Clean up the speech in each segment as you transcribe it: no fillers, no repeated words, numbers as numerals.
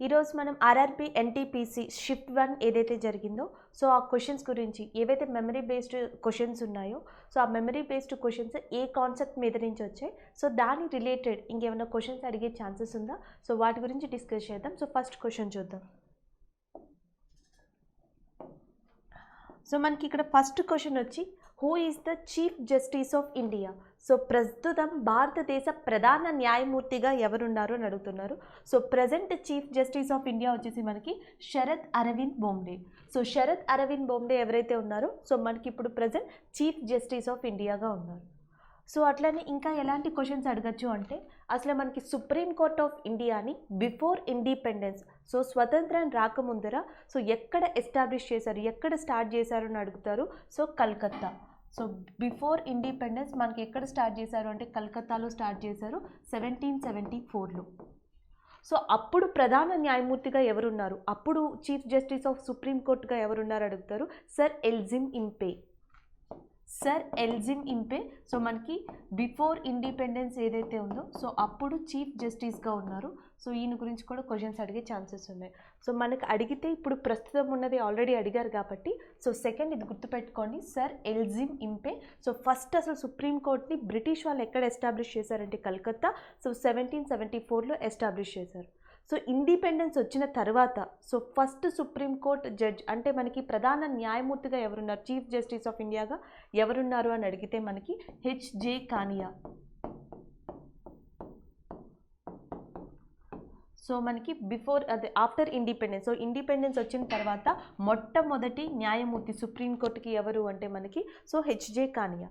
ఈరోజు మనం RRB NTPC shift 1 ఏదైతే జరిగిందో సో ఆ క్వశ్చన్స్ గురించి ఏవైతే మెమరీ బేస్డ్ క్వశ్చన్స్ ఉన్నాయో సో ఆ మెమరీ బేస్డ్ క్వశ్చన్స్ ఏ కాన్సెప్ట్ మీద నుంచి వచ్చాయి సో దాని రిలేటెడ్ ఇంకేమైనా క్వశ్చన్స్ అడిగే ఛాన్సెస్ ఉందా సో వాటి గురించి డిస్కస్ చేద్దాం. సో ఫస్ట్ క్వశ్చన్ చూద్దాం. సో మనకి ఇక్కడ ఫస్ట్ క్వశ్చన్ వచ్చి who is the chief justice of India. So ప్రస్తుతం భారతదేశ ప్రధాన న్యాయమూర్తిగా ఎవరున్నారు అని అడుగుతున్నారు. So present chief justice of India వచ్చేసి మనకి శరత్ అరవింద్ బొమ్డే. సో శరత్ అరవింద్ బొమ్డే ఎవరైతే ఉన్నారో సో మనకి ఇప్పుడు ప్రజెంట్ చీఫ్ జస్టిస్ ఆఫ్ ఇండియాగా ఉన్నారు. సో అట్లనే ఇంకా ఎలాంటి క్వశ్చన్స్ అడగచ్చు అంటే అసలు మనకి సుప్రీం కోర్ట్ ఆఫ్ ఇండియాని బిఫోర్ ఇండిపెండెన్స్ సో స్వతంత్రం రాకముందర సో ఎక్కడ ఎస్టాబ్లిష్ చేశారు, ఎక్కడ స్టార్ట్ చేశారు అని అడుగుతారు. So Calcutta. So before independence మనకి ఎక్కడ స్టార్ట్ చేశారు అంటే కల్కత్తాలో స్టార్ట్ చేశారు 1774లో. సో అప్పుడు ప్రధాన న్యాయమూర్తిగా ఎవరున్నారు, అప్పుడు చీఫ్ జస్టిస్ ఆఫ్ సుప్రీం కోర్టుగా ఎవరున్నారు అడుగుతారు. సర్ ఎల్జిమ్ ఇంపే. సర్ ఎల్జిమ్ ఇంపే. సో మనకి బిఫోర్ ఇండిపెండెన్స్ ఏదైతే ఉందో సో అప్పుడు చీఫ్ జస్టిస్గా ఉన్నారు. సో ఈయన గురించి కూడా క్వశ్చన్స్ అడిగే ఛాన్సెస్ ఉన్నాయి. సో మనకు అడిగితే ఇప్పుడు ప్రస్తుతం ఉన్నది ఆల్రెడీ అడిగారు కాబట్టి సో సెకండ్ ఇది గుర్తుపెట్టుకోండి, సర్ ఎల్జిమ్ ఇంపే. సో ఫస్ట్ అసలు సుప్రీంకోర్టుని బ్రిటిష్ వాళ్ళు ఎక్కడ ఎస్టాబ్లిష్ చేశారంటే కల్కత్తా. సో 1774లో ఎస్టాబ్లిష్ చేశారు. సో ఇండిపెండెన్స్ వచ్చిన తర్వాత సో ఫస్ట్ సుప్రీంకోర్టు జడ్జ్ అంటే మనకి ప్రధాన న్యాయమూర్తిగా ఎవరున్నారు, చీఫ్ జస్టిస్ ఆఫ్ ఇండియాగా ఎవరున్నారు అని అడిగితే మనకి హెచ్జే కానియా. సో మనకి బిఫోర్ అదే ఆఫ్టర్ ఇండిపెండెన్స్, సో ఇండిపెండెన్స్ వచ్చిన తర్వాత మొట్టమొదటి న్యాయమూర్తి సుప్రీంకోర్టుకి ఎవరు అంటే మనకి సో హెచ్జే కానియా.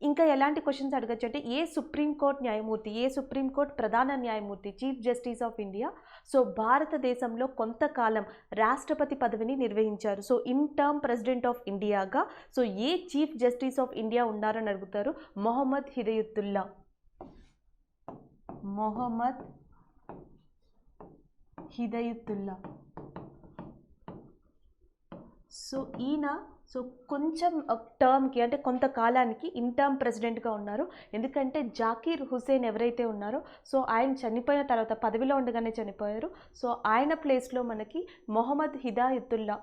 ఇంకా ఎలాంటి క్వశ్చన్స్ అడగచ్చు అంటే ఏ సుప్రీంకోర్టు న్యాయమూర్తి, ఏ సుప్రీంకోర్టు ప్రధాన న్యాయమూర్తి chief justice of India so భారతదేశంలో కొంతకాలం రాష్ట్రపతి పదవిని నిర్వహించారు. So in term president of ఇండియాగా సో ఏ చీఫ్ జస్టిస్ ఆఫ్ ఇండియా ఉన్నారని అడుగుతారు. మొహమ్మద్ హిదయతుల్లా. మొహమ్మద్ హిదయతుల్లా. సో ఈయన సో కొంచెం టర్మ్కి అంటే కొంతకాలానికి ఇన్ టర్మ్ ప్రెసిడెంట్గా ఉన్నారు. ఎందుకంటే జాకీర్ హుసేన్ ఎవరైతే ఉన్నారో సో ఆయన చనిపోయిన తర్వాత పదవిలో ఉండగానే చనిపోయారు. సో ఆయన ప్లేస్లో మనకి మొహమ్మద్ హిదాయతుల్లా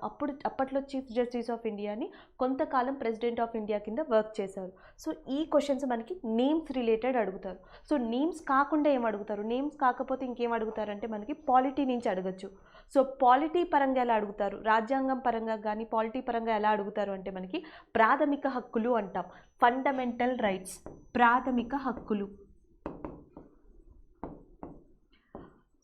అప్పట్లో చీఫ్ జస్టిస్ ఆఫ్ ఇండియాని కొంతకాలం ప్రెసిడెంట్ ఆఫ్ ఇండియా కింద వర్క్ చేశారు. సో ఈ క్వశ్చన్స్ మనకి నేమ్స్ రిలేటెడ్ అడుగుతారు. సో నేమ్స్ కాకుండా ఏం అడుగుతారు, నేమ్స్ కాకపోతే ఇంకేం అడుగుతారంటే మనకి పాలిటీ నుంచి అడగచ్చు. సో పాలిటీ పరంగా ఎలా అడుగుతారు, రాజ్యాంగం పరంగా కానీ పాలిటీ పరంగా ఎలా అడుగుతారు అంటే మనకి ప్రాథమిక హక్కులు అంటాం, ఫండమెంటల్ రైట్స్, ప్రాథమిక హక్కులు.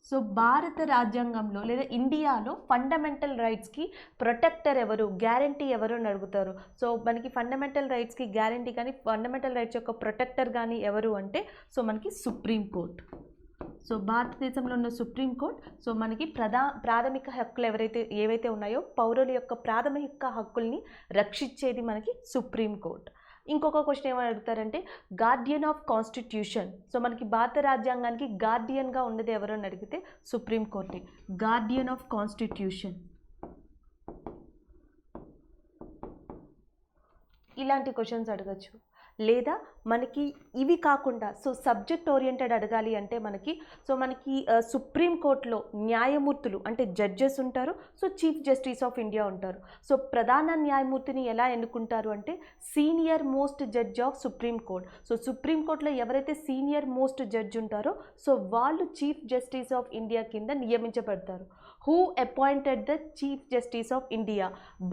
సో భారత రాజ్యాంగంలో లేదా ఇండియాలో ఫండమెంటల్ రైట్స్కి ప్రొటెక్టర్ ఎవరు, గ్యారంటీ ఎవరు అని అడుగుతారు. సో మనకి ఫండమెంటల్ రైట్స్కి గ్యారంటీ కానీ ఫండమెంటల్ రైట్స్ యొక్క ప్రొటెక్టర్ కానీ ఎవరు అంటే సో మనకి సుప్రీంకోర్టు. సో భారతదేశంలో ఉన్న సుప్రీంకోర్టు సో మనకి ప్రాథమిక హక్కులు ఏవైతే ఉన్నాయో పౌరుల యొక్క ప్రాథమిక హక్కుల్ని రక్షించేది మనకి సుప్రీంకోర్టు. ఇంకొక క్వశ్చన్ ఏమని అడుగుతారంటే గార్డియన్ ఆఫ్ కాన్స్టిట్యూషన్. సో మనకి భారత రాజ్యాంగానికి గార్డియన్గా ఉన్నది ఎవరు అని అడిగితే సుప్రీంకోర్టే, గార్డియన్ ఆఫ్ కాన్స్టిట్యూషన్. ఇలాంటి క్వశ్చన్స్ అడగచ్చు. లేదా మనకి ఇవి కాకుండా సో సబ్జెక్ట్ ఓరియంటెడ్ అడగాలి అంటే మనకి సుప్రీంకోర్టులో న్యాయమూర్తులు అంటే జడ్జెస్ ఉంటారు. So chief justice of India ఉంటారు. సో ప్రధాన న్యాయమూర్తిని ఎలా ఎన్నుకుంటారు అంటే senior most judge of supreme court. So సుప్రీంకోర్టులో ఎవరైతే సీనియర్ మోస్ట్ జడ్జ్ ఉంటారో సో వాళ్ళు చీఫ్ జస్టిస్ ఆఫ్ ఇండియా కింద నియమించబడతారు. Who appointed the chief justice of India.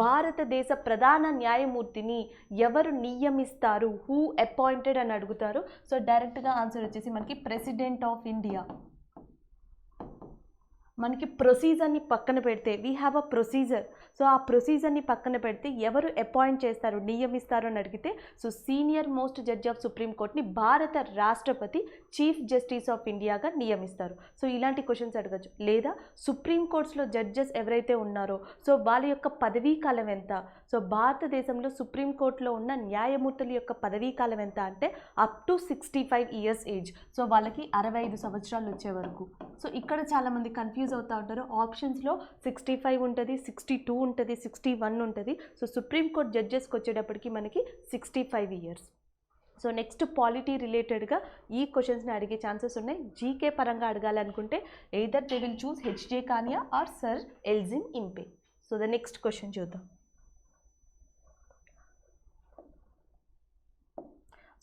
భారతదేశ ప్రధాన న్యాయమూర్తిని ఎవరు నియమిస్తారు, హూ అపాయింటెడ్ అని అడుగుతారు. సో డైరెక్ట్గా ఆన్సర్ వచ్చేసి మనకి ప్రెసిడెంట్ ఆఫ్ ఇండియా. మనకి ప్రొసీజర్ని పక్కన పెడితే we have a procedure. So ఆ ప్రొసీజర్ని పక్కన పెడితే ఎవరు అపాయింట్ చేస్తారు, నియమిస్తారు అని అడిగితే so senior most judge of సుప్రీంకోర్టుని భారత రాష్ట్రపతి చీఫ్ జస్టిస్ ఆఫ్ ఇండియాగా నియమిస్తారు. సో ఇలాంటి క్వశ్చన్స్ అడగచ్చు. లేదా సుప్రీంకోర్ట్స్లో జడ్జెస్ ఎవరైతే ఉన్నారో సో వాళ్ళ యొక్క పదవీ కాలం ఎంత. సో భారతదేశంలో సుప్రీంకోర్టులో ఉన్న న్యాయమూర్తుల యొక్క పదవీ కాలం ఎంత అంటే up to 65 years age. So వాళ్ళకి 65 సంవత్సరాలు వచ్చే వరకు. సో ఇక్కడ చాలామంది కన్ఫ్యూజ్ అవుతూ ఉంటారు. ఆప్షన్స్లో 65 ఉంటుంది, 62 ఉంటుంది, 61 ఉంటుంది. సో సుప్రీంకోర్టు జడ్జెస్కి వచ్చేటప్పటికి మనకి 65 ఇయర్స్. సో నెక్స్ట్ పాలిటీ రిలేటెడ్గా ఈ క్వశ్చన్స్ని అడిగే ఛాన్సెస్ ఉన్నాయి. జీకే పరంగా అడగాలనుకుంటే either they will choose HJ Kania or sir Elijah Impey. So the next question చూద్దాం.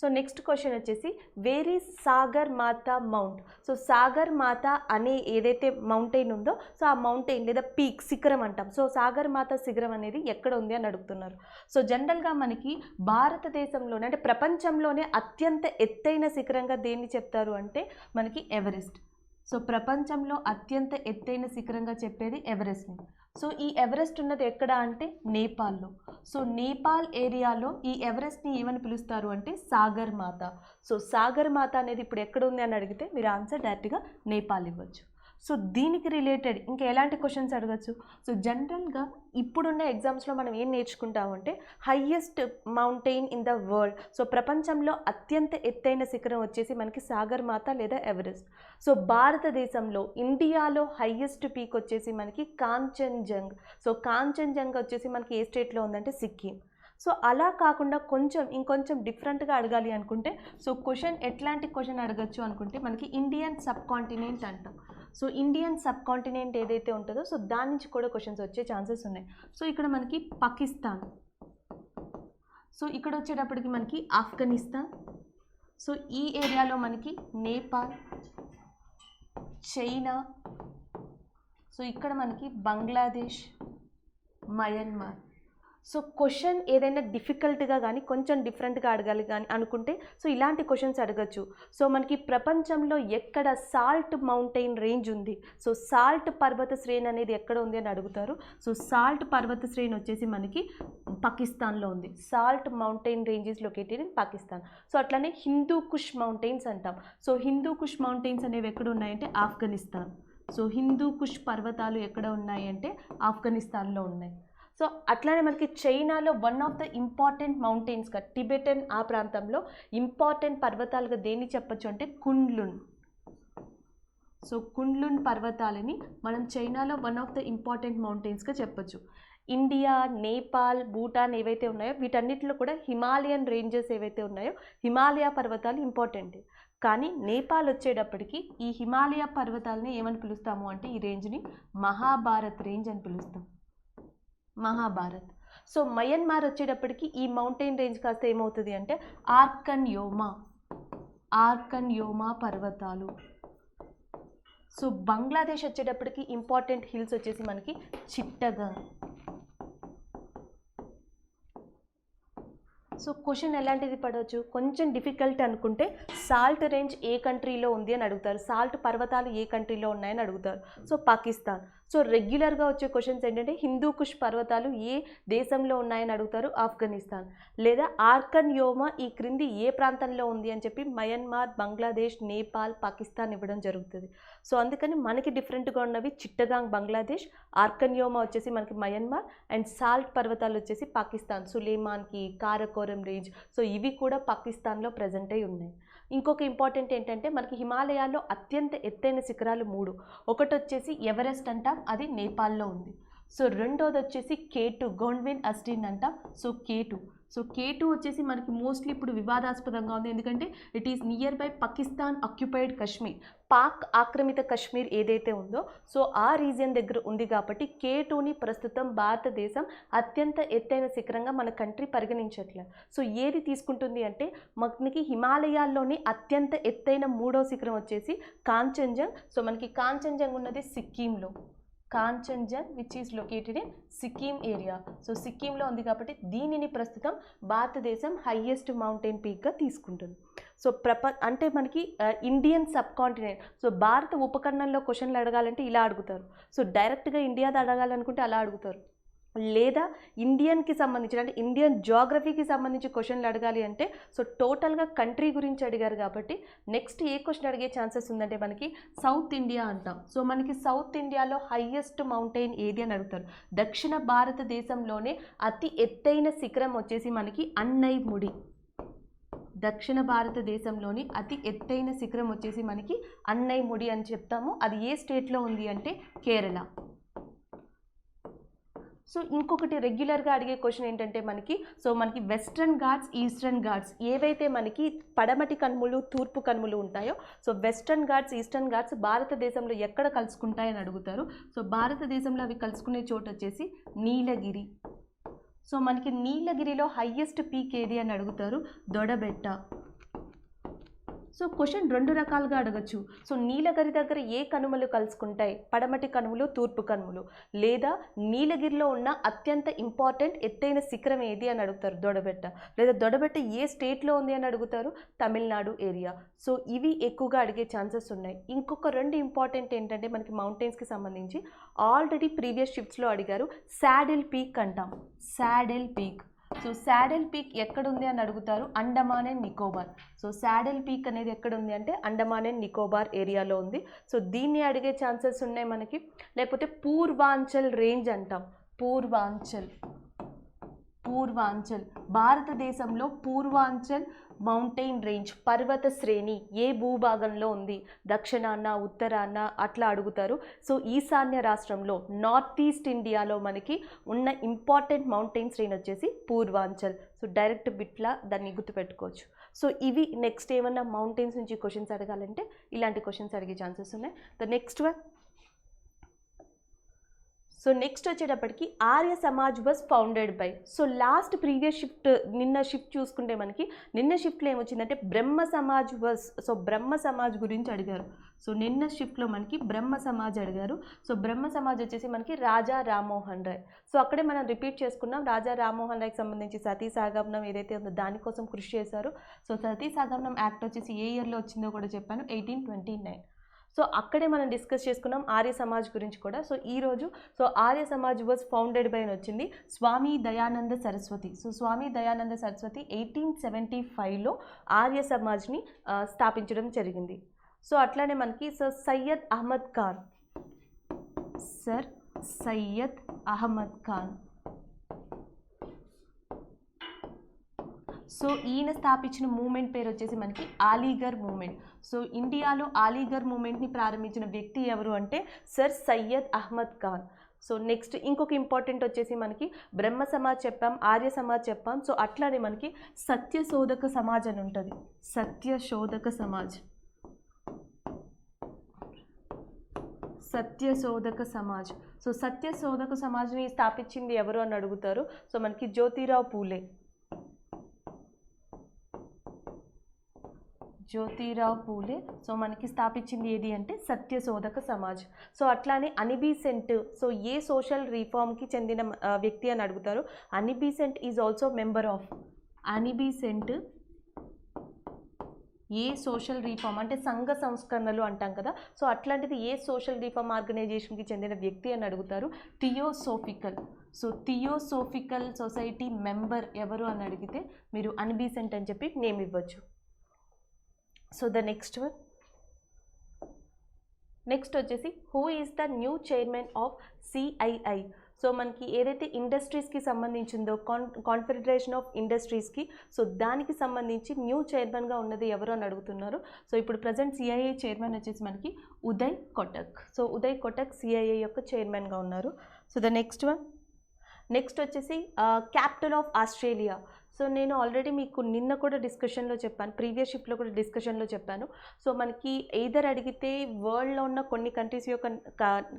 సో నెక్స్ట్ క్వశ్చన్ వచ్చేసి where is Sagar Matha mount. So Sagar Matha అనే ఏదైతే మౌంటైన్ ఉందో సో ఆ మౌంటైన్ లేదా పీక్ శిఖరం అంటాం. సో సాగర్ మాత శిఖరం అనేది ఎక్కడ ఉంది అని అడుగుతున్నారు. సో జనరల్గా మనకి భారతదేశంలోనే అంటే ప్రపంచంలోనే అత్యంత ఎత్తైన శిఖరంగా దేన్ని చెప్తారు అంటే మనకి ఎవరెస్ట్. సో ప్రపంచంలో అత్యంత ఎత్తైన శిఖరంగా చెప్పేది ఎవరెస్ట్ని. సో ఈ ఎవరెస్ట్ ఉన్నది ఎక్కడ అంటే నేపాల్లో. సో నేపాల్ ఏరియాలో ఈ ఎవరెస్ట్ని ఏమని పిలుస్తారు అంటే సాగర్ మాత. సో సాగర్ మాత అనేది ఇప్పుడు ఎక్కడ ఉంది అని అడిగితే మీరు ఆన్సర్ డైరెక్ట్గా నేపాల్ ఇవ్వచ్చు. సో దీనికి రిలేటెడ్ ఇంకా ఎలాంటి క్వశ్చన్స్ అడగచ్చు. సో జనరల్గా ఇప్పుడున్న ఎగ్జామ్స్లో మనం ఏం నేర్చుకుంటామంటే highest mountain in the world. So ప్రపంచంలో అత్యంత ఎత్తైన శిఖరం వచ్చేసి మనకి సాగర్ మాత లేదా ఎవరెస్ట్. సో భారతదేశంలో ఇండియాలో హైయెస్ట్ పీక్ వచ్చేసి మనకి కాంచన్జంగ్. సో కాంచన్జంగ్ వచ్చేసి మనకి ఏ స్టేట్లో ఉందంటే సిక్కిం. సో అలా కాకుండా ఇంకొంచెం డిఫరెంట్గా అడగాలి అనుకుంటే సో క్వశ్చన్ ఎట్లాంటి క్వశ్చన్ అడగచ్చు అనుకుంటే మనకి ఇండియన్ సబ్ కాంటినెంట్ అంటాం. సో ఇండియన్ సబ్ కాంటినెంట్ ఏదైతే ఉంటుందో సో దాని నుంచి కూడా క్వశ్చన్స్ వచ్చే ఛాన్సెస్ ఉన్నాయి. సో ఇక్కడ మనకి పాకిస్తాన్, సో ఇక్కడ వచ్చేటప్పటికి మనకి ఆఫ్ఘనిస్తాన్, సో ఈ ఏరియాలో మనకి నేపాల్, చైనా, సో ఇక్కడ మనకి బంగ్లాదేశ్, మయన్మార్. సో క్వశ్చన్ ఏదైనా డిఫికల్ట్గా కానీ కొంచెం డిఫరెంట్గా అడగాలి కానీ అనుకుంటే సో ఇలాంటి క్వశ్చన్స్ అడగచ్చు. సో మనకి ప్రపంచంలో ఎక్కడ సాల్ట్ మౌంటైన్ రేంజ్ ఉంది, సో సాల్ట్ పర్వత శ్రేణి అనేది ఎక్కడ ఉంది అని అడుగుతారు. సో సాల్ట్ పర్వత శ్రేణి వచ్చేసి మనకి పాకిస్తాన్లో ఉంది. Salt mountain range is located in Pakistan. So అట్లానే హిందూ కుష్ మౌంటైన్స్ అంటాం. సో హిందూ కుష్ మౌంటైన్స్ అనేవి ఎక్కడ ఉన్నాయంటే ఆఫ్ఘనిస్తాన్. సో హిందూ కుష్ పర్వతాలు ఎక్కడ ఉన్నాయి అంటే ఆఫ్ఘనిస్తాన్లో ఉన్నాయి. సో అట్లానే మనకి చైనాలో వన్ ఆఫ్ ద ఇంపార్టెంట్ మౌంటైన్స్గా టిబెటన్ ఆ ప్రాంతంలో ఇంపార్టెంట్ పర్వతాలుగా దేన్ని చెప్పచ్చు అంటే కుండ్లున్. సో కుండ్లున్ పర్వతాలని మనం చైనాలో వన్ ఆఫ్ ద ఇంపార్టెంట్ మౌంటైన్స్గా చెప్పచ్చు. ఇండియా, నేపాల్, భూటాన్ ఏవైతే ఉన్నాయో వీటన్నిటిలో కూడా హిమాలయన్ రేంజెస్ ఏవైతే ఉన్నాయో హిమాలయ పర్వతాలు ఇంపార్టెంట్. కానీ నేపాల్ వచ్చేటప్పటికి ఈ హిమాలయ పర్వతాలని ఏమని పిలుస్తాము అంటే ఈ రేంజ్ని మహాభారత్ రేంజ్ అని పిలుస్తాం. మహాభారత్. సో మయన్మార్ వచ్చేటప్పటికి ఈ మౌంటైన్ రేంజ్ కాస్త ఏమవుతుంది అంటే ఆర్కన్యోమా పర్వతాలు. సో బంగ్లాదేశ్ వచ్చేటప్పటికి ఇంపార్టెంట్ హిల్స్ వచ్చేసి మనకి చిట్టగాంగ్. సో క్వశ్చన్ ఎలాంటిది పడవచ్చు, కొంచెం డిఫికల్ట్ అనుకుంటే సాల్ట్ రేంజ్ ఏ కంట్రీలో ఉంది అని అడుగుతారు, సాల్ట్ పర్వతాలు ఏ కంట్రీలో ఉన్నాయని అడుగుతారు. సో పాకిస్తాన్. సో రెగ్యులర్గా వచ్చే క్వశ్చన్స్ ఏంటంటే హిందూ కుష్ పర్వతాలు ఏ దేశంలో ఉన్నాయని అడుగుతారు, ఆఫ్ఘనిస్తాన్. లేదా ఆర్కన్యోమా ఈ క్రింది ఏ ప్రాంతంలో ఉంది అని చెప్పి మయన్మార్, బంగ్లాదేశ్, నేపాల్, పాకిస్తాన్ ఇవ్వడం జరుగుతుంది. సో అందుకని మనకి డిఫరెంట్గా ఉన్నవి చిట్టగాంగ్ బంగ్లాదేశ్, ఆర్కన్యోమా వచ్చేసి మనకి మయన్మార్, అండ్ సాల్ట్ పర్వతాలు వచ్చేసి పాకిస్తాన్, సులేమాన్కి, కారకోరం రేంజ్. సో ఇవి కూడా పాకిస్తాన్లో ప్రజెంట్ అయి ఉన్నాయి. ఇంకొక ఇంపార్టెంట్ ఏంటంటే మనకి హిమాలయాల్లో అత్యంత ఎత్తైన శిఖరాలు 3. ఒకటి వచ్చేసి ఎవరెస్ట్ అంటాం, అది నేపాల్లో ఉంది. సో రెండోది వచ్చేసి K2 గోండ్విన్ అస్టిన్ అంటాం. సో K2 వచ్చేసి మనకి మోస్ట్లీ ఇప్పుడు వివాదాస్పదంగా ఉంది, ఎందుకంటే it is near by Pakistan occupied Kashmir. Pak ఆక్రమిత కాశ్మీర్ ఏదైతే ఉందో సో ఆ రీజియన్ దగ్గర ఉంది కాబట్టి K2ని ప్రస్తుతం భారతదేశం అత్యంత ఎత్తైన శిఖరంగా మన కంట్రీ పరిగణించట్లేదు. సో ఏది తీసుకుంటుంది అంటే మనకి హిమాలయాల్లోని అత్యంత ఎత్తైన 3వ శిఖరం వచ్చేసి కాంచన్జంగ్. సో మనకి కాంచన్జంగ్ ఉన్నది సిక్కింలో, Kanchenjunga which is located in Sikkim area. So సిక్కింలో ఉంది కాబట్టి దీనిని ప్రస్తుతం భారతదేశం హైయెస్ట్ మౌంటైన్ పీక్గా తీసుకుంటుంది. సో అంటే మనకి ఇండియన్ సబ్ కాంటినెంట్. సో భారత ఉపఖండంలో క్వశ్చన్లు అడగాలంటే ఇలా అడుగుతారు. సో డైరెక్ట్గా ఇండియాది అడగాలనుకుంటే అలా అడుగుతారు. లేదా ఇండియన్కి సంబంధించిన అంటే ఇండియన్ జియోగ్రఫీకి సంబంధించి క్వశ్చన్లు అడగాలి అంటే సో టోటల్గా కంట్రీ గురించి అడిగారు కాబట్టి నెక్స్ట్ ఏ క్వశ్చన్ అడిగే ఛాన్సెస్ ఉందంటే మనకి సౌత్ ఇండియా అంటాం. సో మనకి సౌత్ ఇండియాలో హైయెస్ట్ మౌంటైన్ ఏది అని అడుగుతారు. దక్షిణ భారతదేశంలోనే అతి ఎత్తైన శిఖరం వచ్చేసి మనకి అన్నైముడి. దక్షిణ భారతదేశంలోని అతి ఎత్తైన శిఖరం వచ్చేసి మనకి అన్నైముడి అని చెప్తాము. అది ఏ స్టేట్లో ఉంది అంటే కేరళ. సో ఇంకొకటి రెగ్యులర్గా అడిగే క్వశ్చన్ ఏంటంటే మనకి వెస్ట్రన్ ఘాట్స్ ఈస్టర్న్ ఘాట్స్ ఏవైతే మనకి పడమటి కనుమలు తూర్పు కనుమలు ఉంటాయో so western Ghats eastern Ghats భారతదేశంలో ఎక్కడ కలుసుకుంటాయని అడుగుతారు. సో భారతదేశంలో అవి కలుసుకునే చోటు వచ్చేసి నీలగిరి. సో మనకి నీలగిరిలో హైయెస్ట్ పీక్ ఏది అని అడుగుతారు, దొడబెట్ట. సో క్వశ్చన్ రెండు రకాలుగా అడగచ్చు. సో నీలగిరి దగ్గర ఏ కనుమలు కలుసుకుంటాయి, పడమటి కనుమలు తూర్పు కనుమలు, లేదా నీలగిరిలో ఉన్న అత్యంత ఇంపార్టెంట్ ఎత్తైన శిఖరం ఏది అని అడుగుతారు, దొడబెట్ట. లేదా దొడబెట్ట ఏ స్టేట్లో ఉంది అని అడుగుతారు, తమిళనాడు ఏరియా. సో ఇవి ఎక్కువగా అడిగే ఛాన్సెస్ ఉన్నాయి. ఇంకొక రెండు ఇంపార్టెంట్ ఏంటంటే మనకి మౌంటైన్స్కి సంబంధించి ఆల్రెడీ ప్రీవియస్ షిఫ్ట్స్లో అడిగారు, శాడిల్ పీక్ అంటాం, saddle peak. So saddle peak ఎక్కడుంది అని అడుగుతారు, Andaman and Nicobar. So saddle peak అనేది ఎక్కడుంది అంటే అండమాన్ అండ్ నికోబార్ ఏరియాలో ఉంది. సో దీన్ని అడిగే ఛాన్సెస్ ఉన్నాయి మనకి. లేకపోతే పూర్వాంచల్ రేంజ్ అంటాం, పూర్వాంచల్. భారతదేశంలో పూర్వాంచల్ మౌంటైన్ రేంజ్ పర్వత శ్రేణి ఏ భూభాగంలో ఉంది, దక్షిణాన ఉత్తరాన అట్లా అడుగుతారు. సో ఈశాన్య రాష్ట్రంలో నార్త్ ఈస్ట్ ఇండియాలో మనకి ఉన్న ఇంపార్టెంట్ మౌంటైన్ శ్రేణి వచ్చేసి పూర్వాంచల్. సో డైరెక్ట్ బిట్లా దాన్ని గుర్తుపెట్టుకోవచ్చు. సో ఇవి నెక్స్ట్ ఏమన్నా మౌంటైన్స్ నుంచి క్వశ్చన్స్ అడగాలంటే ఇలాంటి క్వశ్చన్స్ అడిగే ఛాన్సెస్ ఉన్నాయి. The next one. So next వచ్చేటప్పటికి Arya Samaj was founded by. So last previous shift నిన్న షిఫ్ట్ చూసుకుంటే మనకి నిన్న షిఫ్ట్లో ఏమొచ్చిందంటే బ్రహ్మ సమాజ్ వాజ్. సో బ్రహ్మ సమాజ్ గురించి అడిగారు. సో నిన్న షిఫ్ట్లో మనకి బ్రహ్మ సమాజ్ అడిగారు. సో బ్రహ్మ సమాజ్ వచ్చేసి మనకి రాజా రామ్మోహన్ రాయ్. సో అక్కడే మనం రిపీట్ చేసుకున్నాం, రాజా రామ్మోహన్ రాయ్కి సంబంధించి సతీ సాగమనం ఏదైతే ఉందో దానికోసం కృషి చేశారు. సో సతీ సాగమనం యాక్ట్ వచ్చేసి ఏ ఇయర్లో వచ్చిందో కూడా చెప్పాను, 1829. సో అక్కడే మనం డిస్కస్ చేసుకున్నాం ఆర్య సమాజ్ గురించి కూడా. సో ఈరోజు Arya Samaj was founded by అని వచ్చింది స్వామి దయానంద సరస్వతి. సో స్వామి దయానంద సరస్వతి 1875లో ఆర్య సమాజ్ని స్థాపించడం జరిగింది. సో అట్లానే మనకి sir Syed Ahmed Khan, sir Syed Ahmed Khan. So ఈయన స్థాపించిన మూమెంట్ పేరు వచ్చేసి మనకి అలీగర్ మూమెంట్. సో ఇండియాలో అలీగర్ మూమెంట్ని ప్రారంభించిన వ్యక్తి ఎవరు అంటే sir Syed Ahmed Khan. So next ఇంకొక ఇంపార్టెంట్ వచ్చేసి మనకి బ్రహ్మ సమాజ్ చెప్పాం, ఆర్య సమాజ్ చెప్పాం. సో అట్లానే మనకి సత్యశోధక సమాజ్ అని ఉంటుంది, సత్యశోధక సమాజ్. సత్యశోధక సమాజ్. సో సత్యశోధక సమాజ్ని స్థాపించింది ఎవరు అని అడుగుతారు. సో మనకి జ్యోతిరావు పూలే, జ్యోతిరావు పూలే. సో మనకి స్థాపించింది ఏది అంటే సత్యశోధక సమాజ్. సో అట్లానే అనిబీసెంట్. సో ఏ సోషల్ రిఫార్మ్కి చెందిన వ్యక్తి అని అడుగుతారు. Annie Besant is also member of, Annie Besant A social reform అంటే సంఘ సంస్కరణలు అంటాం కదా. సో అట్లాంటిది ఏ సోషల్ రిఫార్మ్ ఆర్గనైజేషన్కి చెందిన వ్యక్తి అని అడుగుతారు, theosophical. So theosophical society member ఎవరు అని అడిగితే మీరు అనిబీసెంట్ అని చెప్పి నేమ్ ఇవ్వచ్చు. So the next one. Next వచ్చేసి who is the new chairman of CII. So మనకి ఏదైతే ఇండస్ట్రీస్కి సంబంధించిందో కాన్ఫెడరేషన్ ఆఫ్ ఇండస్ట్రీస్కి, సో దానికి సంబంధించి న్యూ చైర్మన్గా ఉన్నది ఎవరు అని అడుగుతున్నారు. సో ఇప్పుడు ప్రజెంట్ సిఐఐ చైర్మన్ వచ్చేసి మనకి ఉదయ్ కొటక్. సో ఉదయ్ కొటక్ సిఐఐ యొక్క చైర్మన్గా ఉన్నారు. So the next one. Next వచ్చేసి క్యాపిటల్ ఆఫ్ ఆస్ట్రేలియా. సో నేను ఆల్రెడీ మీకు నిన్న కూడా డిస్కషన్లో చెప్పాను, ప్రీవియస్ షిఫ్ట్లో కూడా డిస్కషన్లో చెప్పాను. సో మనకి ఎయిదర్ అడిగితే వరల్డ్లో ఉన్న కొన్ని కంట్రీస్ యొక్క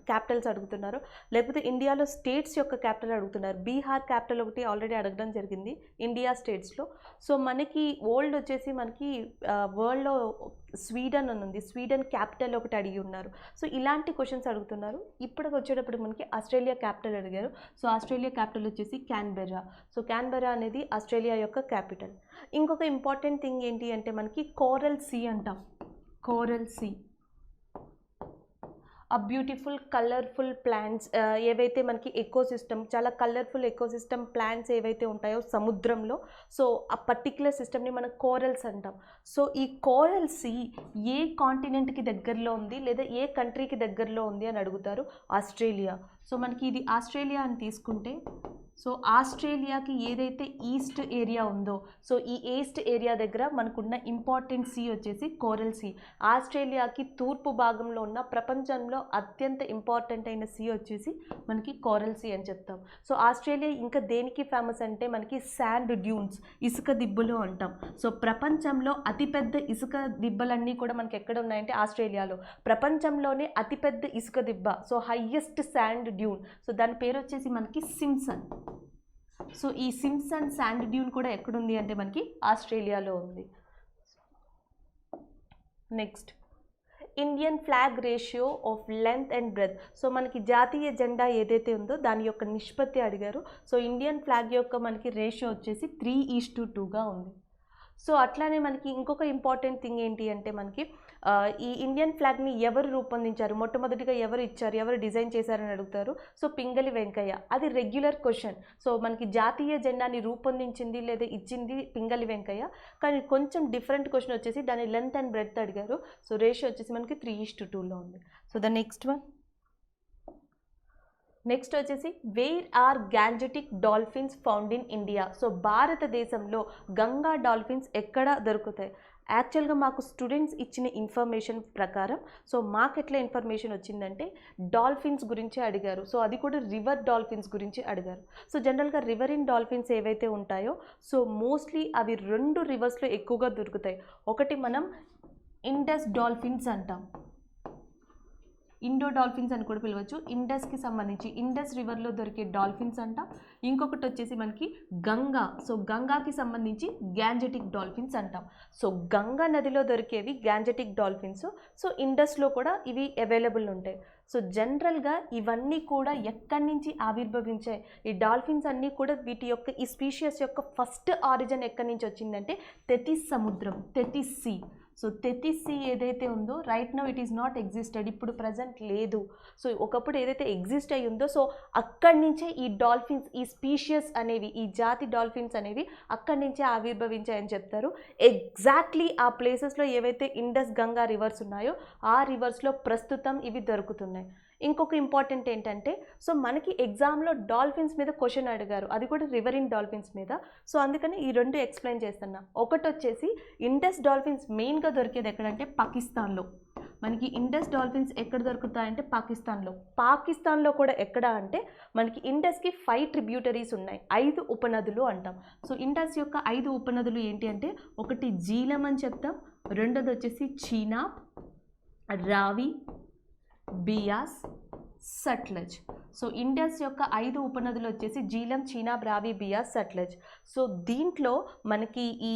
క్యాపిటల్స్ అడుగుతున్నారు, లేకపోతే ఇండియాలో స్టేట్స్ యొక్క క్యాపిటల్ అడుగుతున్నారు. బీహార్ క్యాపిటల్ ఒకటి ఆల్రెడీ అడగడం జరిగింది ఇండియా స్టేట్స్లో. సో మనకి ఓల్డ్ వచ్చేసి మనకి వరల్డ్లో స్వీడన్ అని ఉంది, స్వీడన్ క్యాపిటల్ ఒకటి అడిగి ఉన్నారు. సో ఇలాంటి క్వశ్చన్స్ అడుగుతున్నారు. ఇప్పటికి వచ్చేటప్పుడు మనకి ఆస్ట్రేలియా క్యాపిటల్ అడిగారు. సో ఆస్ట్రేలియా క్యాపిటల్ వచ్చేసి క్యాన్బెర్రా. సో క్యాన్బెర్రా అనేది ఆస్ట్రేలియా యొక్క క్యాపిటల్. ఇంకొక ఇంపార్టెంట్ థింగ్ ఏంటి అంటే మనకి కోరల్ సీ అంటాం, కోరల్ సీ. ఆ బ్యూటిఫుల్ కలర్ఫుల్ ప్లాంట్స్ ఏవైతే మనకి ఎకోసిస్టమ్, చాలా కలర్ఫుల్ ఎకోసిస్టమ్ ప్లాంట్స్ ఏవైతే ఉంటాయో సముద్రంలో, సో ఆ పర్టిక్యులర్ సిస్టమ్ని మనం కోరల్స్ అంటాం. సో ఈ కోరల్ సీ ఏ కాంటినెంట్కి దగ్గరలో ఉంది లేదా ఏ కంట్రీకి దగ్గరలో ఉంది అని అడుగుతారు, ఆస్ట్రేలియా. సో మనకి ఇది ఆస్ట్రేలియా అని తీసుకుంటే సో ఆస్ట్రేలియాకి ఏదైతే ఈస్ట్ ఏరియా ఉందో, సో ఈ ఈస్ట్ ఏరియా దగ్గర మనకున్న ఇంపార్టెంట్ సీ వచ్చేసి కోరల్ సీ. ఆస్ట్రేలియాకి తూర్పు భాగంలో ఉన్న ప్రపంచంలో అత్యంత ఇంపార్టెంట్ అయిన సీ వచ్చేసి మనకి కోరల్ సీ అని చెప్తాం. సో ఆస్ట్రేలియా ఇంకా దేనికి ఫేమస్ అంటే మనకి శాండ్ డ్యూన్స్, ఇసుక దిబ్బలు అంటాం. సో ప్రపంచంలో అతిపెద్ద ఇసుక దిబ్బలన్నీ కూడా మనకి ఎక్కడ ఉన్నాయంటే ఆస్ట్రేలియాలో. ప్రపంచంలోనే అతిపెద్ద ఇసుక దిబ్బ, so highest sand dune, so దాని పేరు వచ్చేసి మనకి సింప్సన్. సో ఈ సింప్సన్ శాండ్ డ్యూన్ కూడా ఎక్కడుంది అంటే మనకి ఆస్ట్రేలియాలో ఉంది. Next, Indian flag ratio of length and breadth. So మనకి జాతీయ జెండా ఏదైతే ఉందో దాని యొక్క నిష్పత్తి అడిగారు. సో ఇండియన్ ఫ్లాగ్ యొక్క మనకి రేషియో వచ్చేసి 3:2గా ఉంది. సో అట్లానే మనకి ఇంకొక ఇంపార్టెంట్ థింగ్ ఏంటి అంటే మనకి ఈ ఇండియన్ ఫ్లాగ్ని ఎవరు రూపొందించారు, మొట్టమొదటిగా ఎవరు ఇచ్చారు, ఎవరు డిజైన్ చేశారని అడుగుతారు. సో పింగళి వెంకయ్య. అది రెగ్యులర్ క్వశ్చన్. సో మనకి జాతీయ జెండాని రూపొందించింది లేదా ఇచ్చింది పింగళి వెంకయ్య, కానీ కొంచెం డిఫరెంట్ క్వశ్చన్ వచ్చేసి దాని లెంత్ అండ్ బ్రెడ్త్ అడిగారు. సో రేషియో వచ్చేసి మనకి 3:2లో ఉంది. So the next one, next వచ్చేసి where are Gangetic dolphins found in India. So భారతదేశంలో గంగా డాల్ఫిన్స్ ఎక్కడ దొరుకుతాయి? యాక్చువల్గా మాకు స్టూడెంట్స్ ఇచ్చిన ఇన్ఫర్మేషన్ ప్రకారం, సో మాకు ఎట్లా ఇన్ఫర్మేషన్ వచ్చిందంటే డాల్ఫిన్స్ గురించి అడిగారు. సో అది కూడా రివర్ డాల్ఫిన్స్ గురించి అడిగారు. సో జనరల్గా రివరిన్ డాల్ఫిన్స్ ఏవైతే ఉంటాయో, సో మోస్ట్లీ అవి 2 రివర్స్లో ఎక్కువగా దొరుకుతాయి. ఒకటి మనం ఇండస్ డాల్ఫిన్స్ అంటాం, ఇండో డాల్ఫిన్స్ అని కూడా పిలవచ్చు. ఇండస్కి సంబంధించి ఇండస్ రివర్లో దొరికే డాల్ఫిన్స్ అంట. ఇంకొకటి వచ్చేసి మనకి గంగా, సో గంగాకి సంబంధించి గ్యాంజెటిక్ డాల్ఫిన్స్ అంటాం. సో గంగా నదిలో దొరికేవి గ్యాంజెటిక్ డాల్ఫిన్స్, సో ఇండస్లో కూడా ఇవి అవైలబుల్ ఉంటాయి. సో జనరల్గా ఇవన్నీ కూడా ఎక్కడి నుంచి ఆవిర్భవించాయి? ఈ డాల్ఫిన్స్ అన్నీ కూడా వీటి యొక్క ఈ స్పీషియస్ యొక్క ఫస్ట్ ఆరిజిన్ ఎక్కడి నుంచి వచ్చిందంటే తెతిస్ సముద్రం, తెతిస్ సీ. సో తెతిస్ సీ ఏదైతే ఉందో right now it is not existed, ఇప్పుడు ప్రజెంట్ లేదు. సో ఒకప్పుడు ఏదైతే ఎగ్జిస్ట్ అయ్యి ఉందో, సో అక్కడి నుంచే ఈ డాల్ఫిన్స్, ఈ స్పీషియస్ అనేవి, ఈ జాతి డాల్ఫిన్స్ అనేవి అక్కడి నుంచే ఆవిర్భవించాయని చెప్తారు. ఎగ్జాక్ట్లీ ఆ ప్లేసెస్లో ఏవైతే ఇండస్ గంగా రివర్స్ ఉన్నాయో ఆ రివర్స్లో ప్రస్తుతం ఇవి దొరుకుతున్నాయి. ఇంకొక ఇంపార్టెంట్ ఏంటంటే, సో మనకి ఎగ్జామ్లో డాల్ఫిన్స్ మీద క్వశ్చన్ అడిగారు, అది కూడా రివరిన్ డాల్ఫిన్స్ మీద. సో అందుకని ఈ 2 ఎక్స్ప్లెయిన్ చేస్తున్నా. ఒకటి వచ్చేసి ఇండస్ డాల్ఫిన్స్ మెయిన్గా దొరికేది ఎక్కడంటే పాకిస్తాన్లో. మనకి ఇండస్ డాల్ఫిన్స్ ఎక్కడ దొరుకుతాయంటే పాకిస్తాన్లో. పాకిస్తాన్లో కూడా ఎక్కడ అంటే మనకి ఇండస్కి 5 ట్రిబ్యూటరీస్ ఉన్నాయి, 5 ఉపనదులు అంటాం. సో ఇండస్ యొక్క 5 ఉపనదులు ఏంటి అంటే, ఒకటి జీలం అని చెప్తాం, రెండోది వచ్చేసి చీనాబ్, రావి, బియాస్, సట్లెజ్. సో ఇండస్ యొక్క 5 ఉపనదులు వచ్చేసి జీలం, చీనాబ్, రావి, బియాస్, సట్లెజ్. సో దీంట్లో మనకి ఈ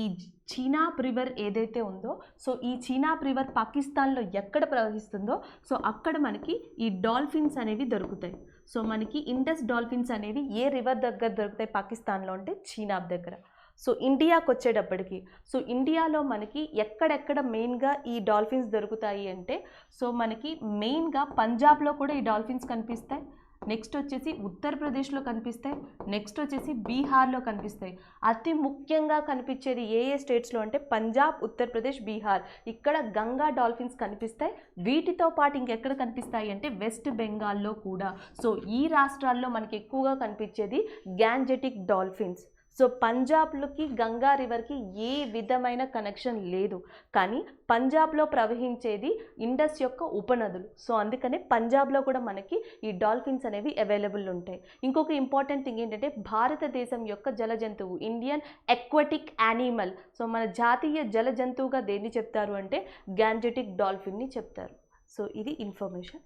చీనాబ్ రివర్ ఏదైతే ఉందో, సో ఈ చీనాబ్ రివర్ పాకిస్తాన్లో ఎక్కడ ప్రవహిస్తుందో, సో అక్కడ మనకి ఈ డాల్ఫిన్స్ అనేవి దొరుకుతాయి. సో మనకి ఇండస్ డాల్ఫిన్స్ అనేవి ఏ రివర్ దగ్గర దొరుకుతాయి పాకిస్తాన్లో అంటే చీనాబ్ దగ్గర. సో ఇండియాకి వచ్చేటప్పటికి, సో ఇండియాలో మనకి ఎక్కడెక్కడ మెయిన్గా ఈ డాల్ఫిన్స్ దొరుకుతాయి అంటే, సో మనకి మెయిన్గా పంజాబ్లో కూడా ఈ డాల్ఫిన్స్ కనిపిస్తాయి, నెక్స్ట్ వచ్చేసి ఉత్తరప్రదేశ్లో కనిపిస్తాయి, నెక్స్ట్ వచ్చేసి బీహార్లో కనిపిస్తాయి. అతి ముఖ్యంగా కనిపించేది ఏ స్టేట్స్లో అంటే పంజాబ్, ఉత్తరప్రదేశ్, బీహార్. ఇక్కడ గంగా డాల్ఫిన్స్ కనిపిస్తాయి. వీటితో పాటు ఇంకెక్కడ కనిపిస్తాయి అంటే వెస్ట్ బెంగాల్లో కూడా. సో ఈ రాష్ట్రాల్లో మనకి ఎక్కువగా కనిపించేది గ్యాంజెటిక్ డాల్ఫిన్స్. సో పంజాబ్లోకి గంగా రివర్కి ఏ విధమైన కనెక్షన్ లేదు, కానీ పంజాబ్లో ప్రవహించేది ఇండస్ యొక్క ఉపనదులు. సో అందుకనే పంజాబ్లో కూడా మనకి ఈ డాల్ఫిన్స్ అనేవి అవైలబుల్ ఉంటాయి. ఇంకొక ఇంపార్టెంట్ థింగ్ ఏంటంటే, భారతదేశం యొక్క జల జంతువు, ఇండియన్ ఎక్వాటిక్ యానిమల్. సో మన జాతీయ జల జంతువుగా దేన్ని చెప్తారు అంటే గ్యాంజెటిక్ డాల్ఫిన్ని చెప్తారు. సో ఇది ఇన్ఫర్మేషన్.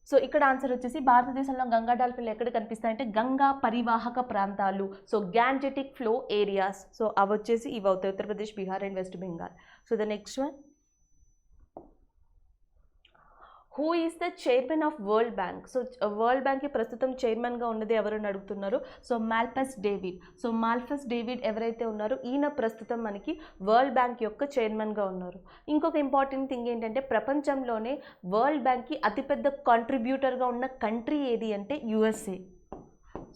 సో ఇక్కడ ఆన్సర్ వచ్చేసి భారతదేశంలో గంగా డాల్ఫిన్లు ఎక్కడ కనిపిస్తాయంటే గంగా పరివాహక ప్రాంతాలు, so Gangetic flow areas. So అవి వచ్చేసి ఇవి అవుతాయి, Uttar Pradesh, Bihar and West Bengal. So the next one, who is the chairman of World Bank. So World బ్యాంక్కి ప్రస్తుతం చైర్మన్గా ఉన్నది ఎవరని అడుగుతున్నారు. So Malpass David. So Malpass David ఎవరైతే ఉన్నారో ఈయన ప్రస్తుతం మనకి వరల్డ్ బ్యాంక్ యొక్క చైర్మన్గా ఉన్నారు. ఇంకొక ఇంపార్టెంట్ థింగ్ ఏంటంటే, ప్రపంచంలోనే వరల్డ్ బ్యాంక్కి అతిపెద్ద కాంట్రిబ్యూటర్గా ఉన్న కంట్రీ ఏది అంటే USA.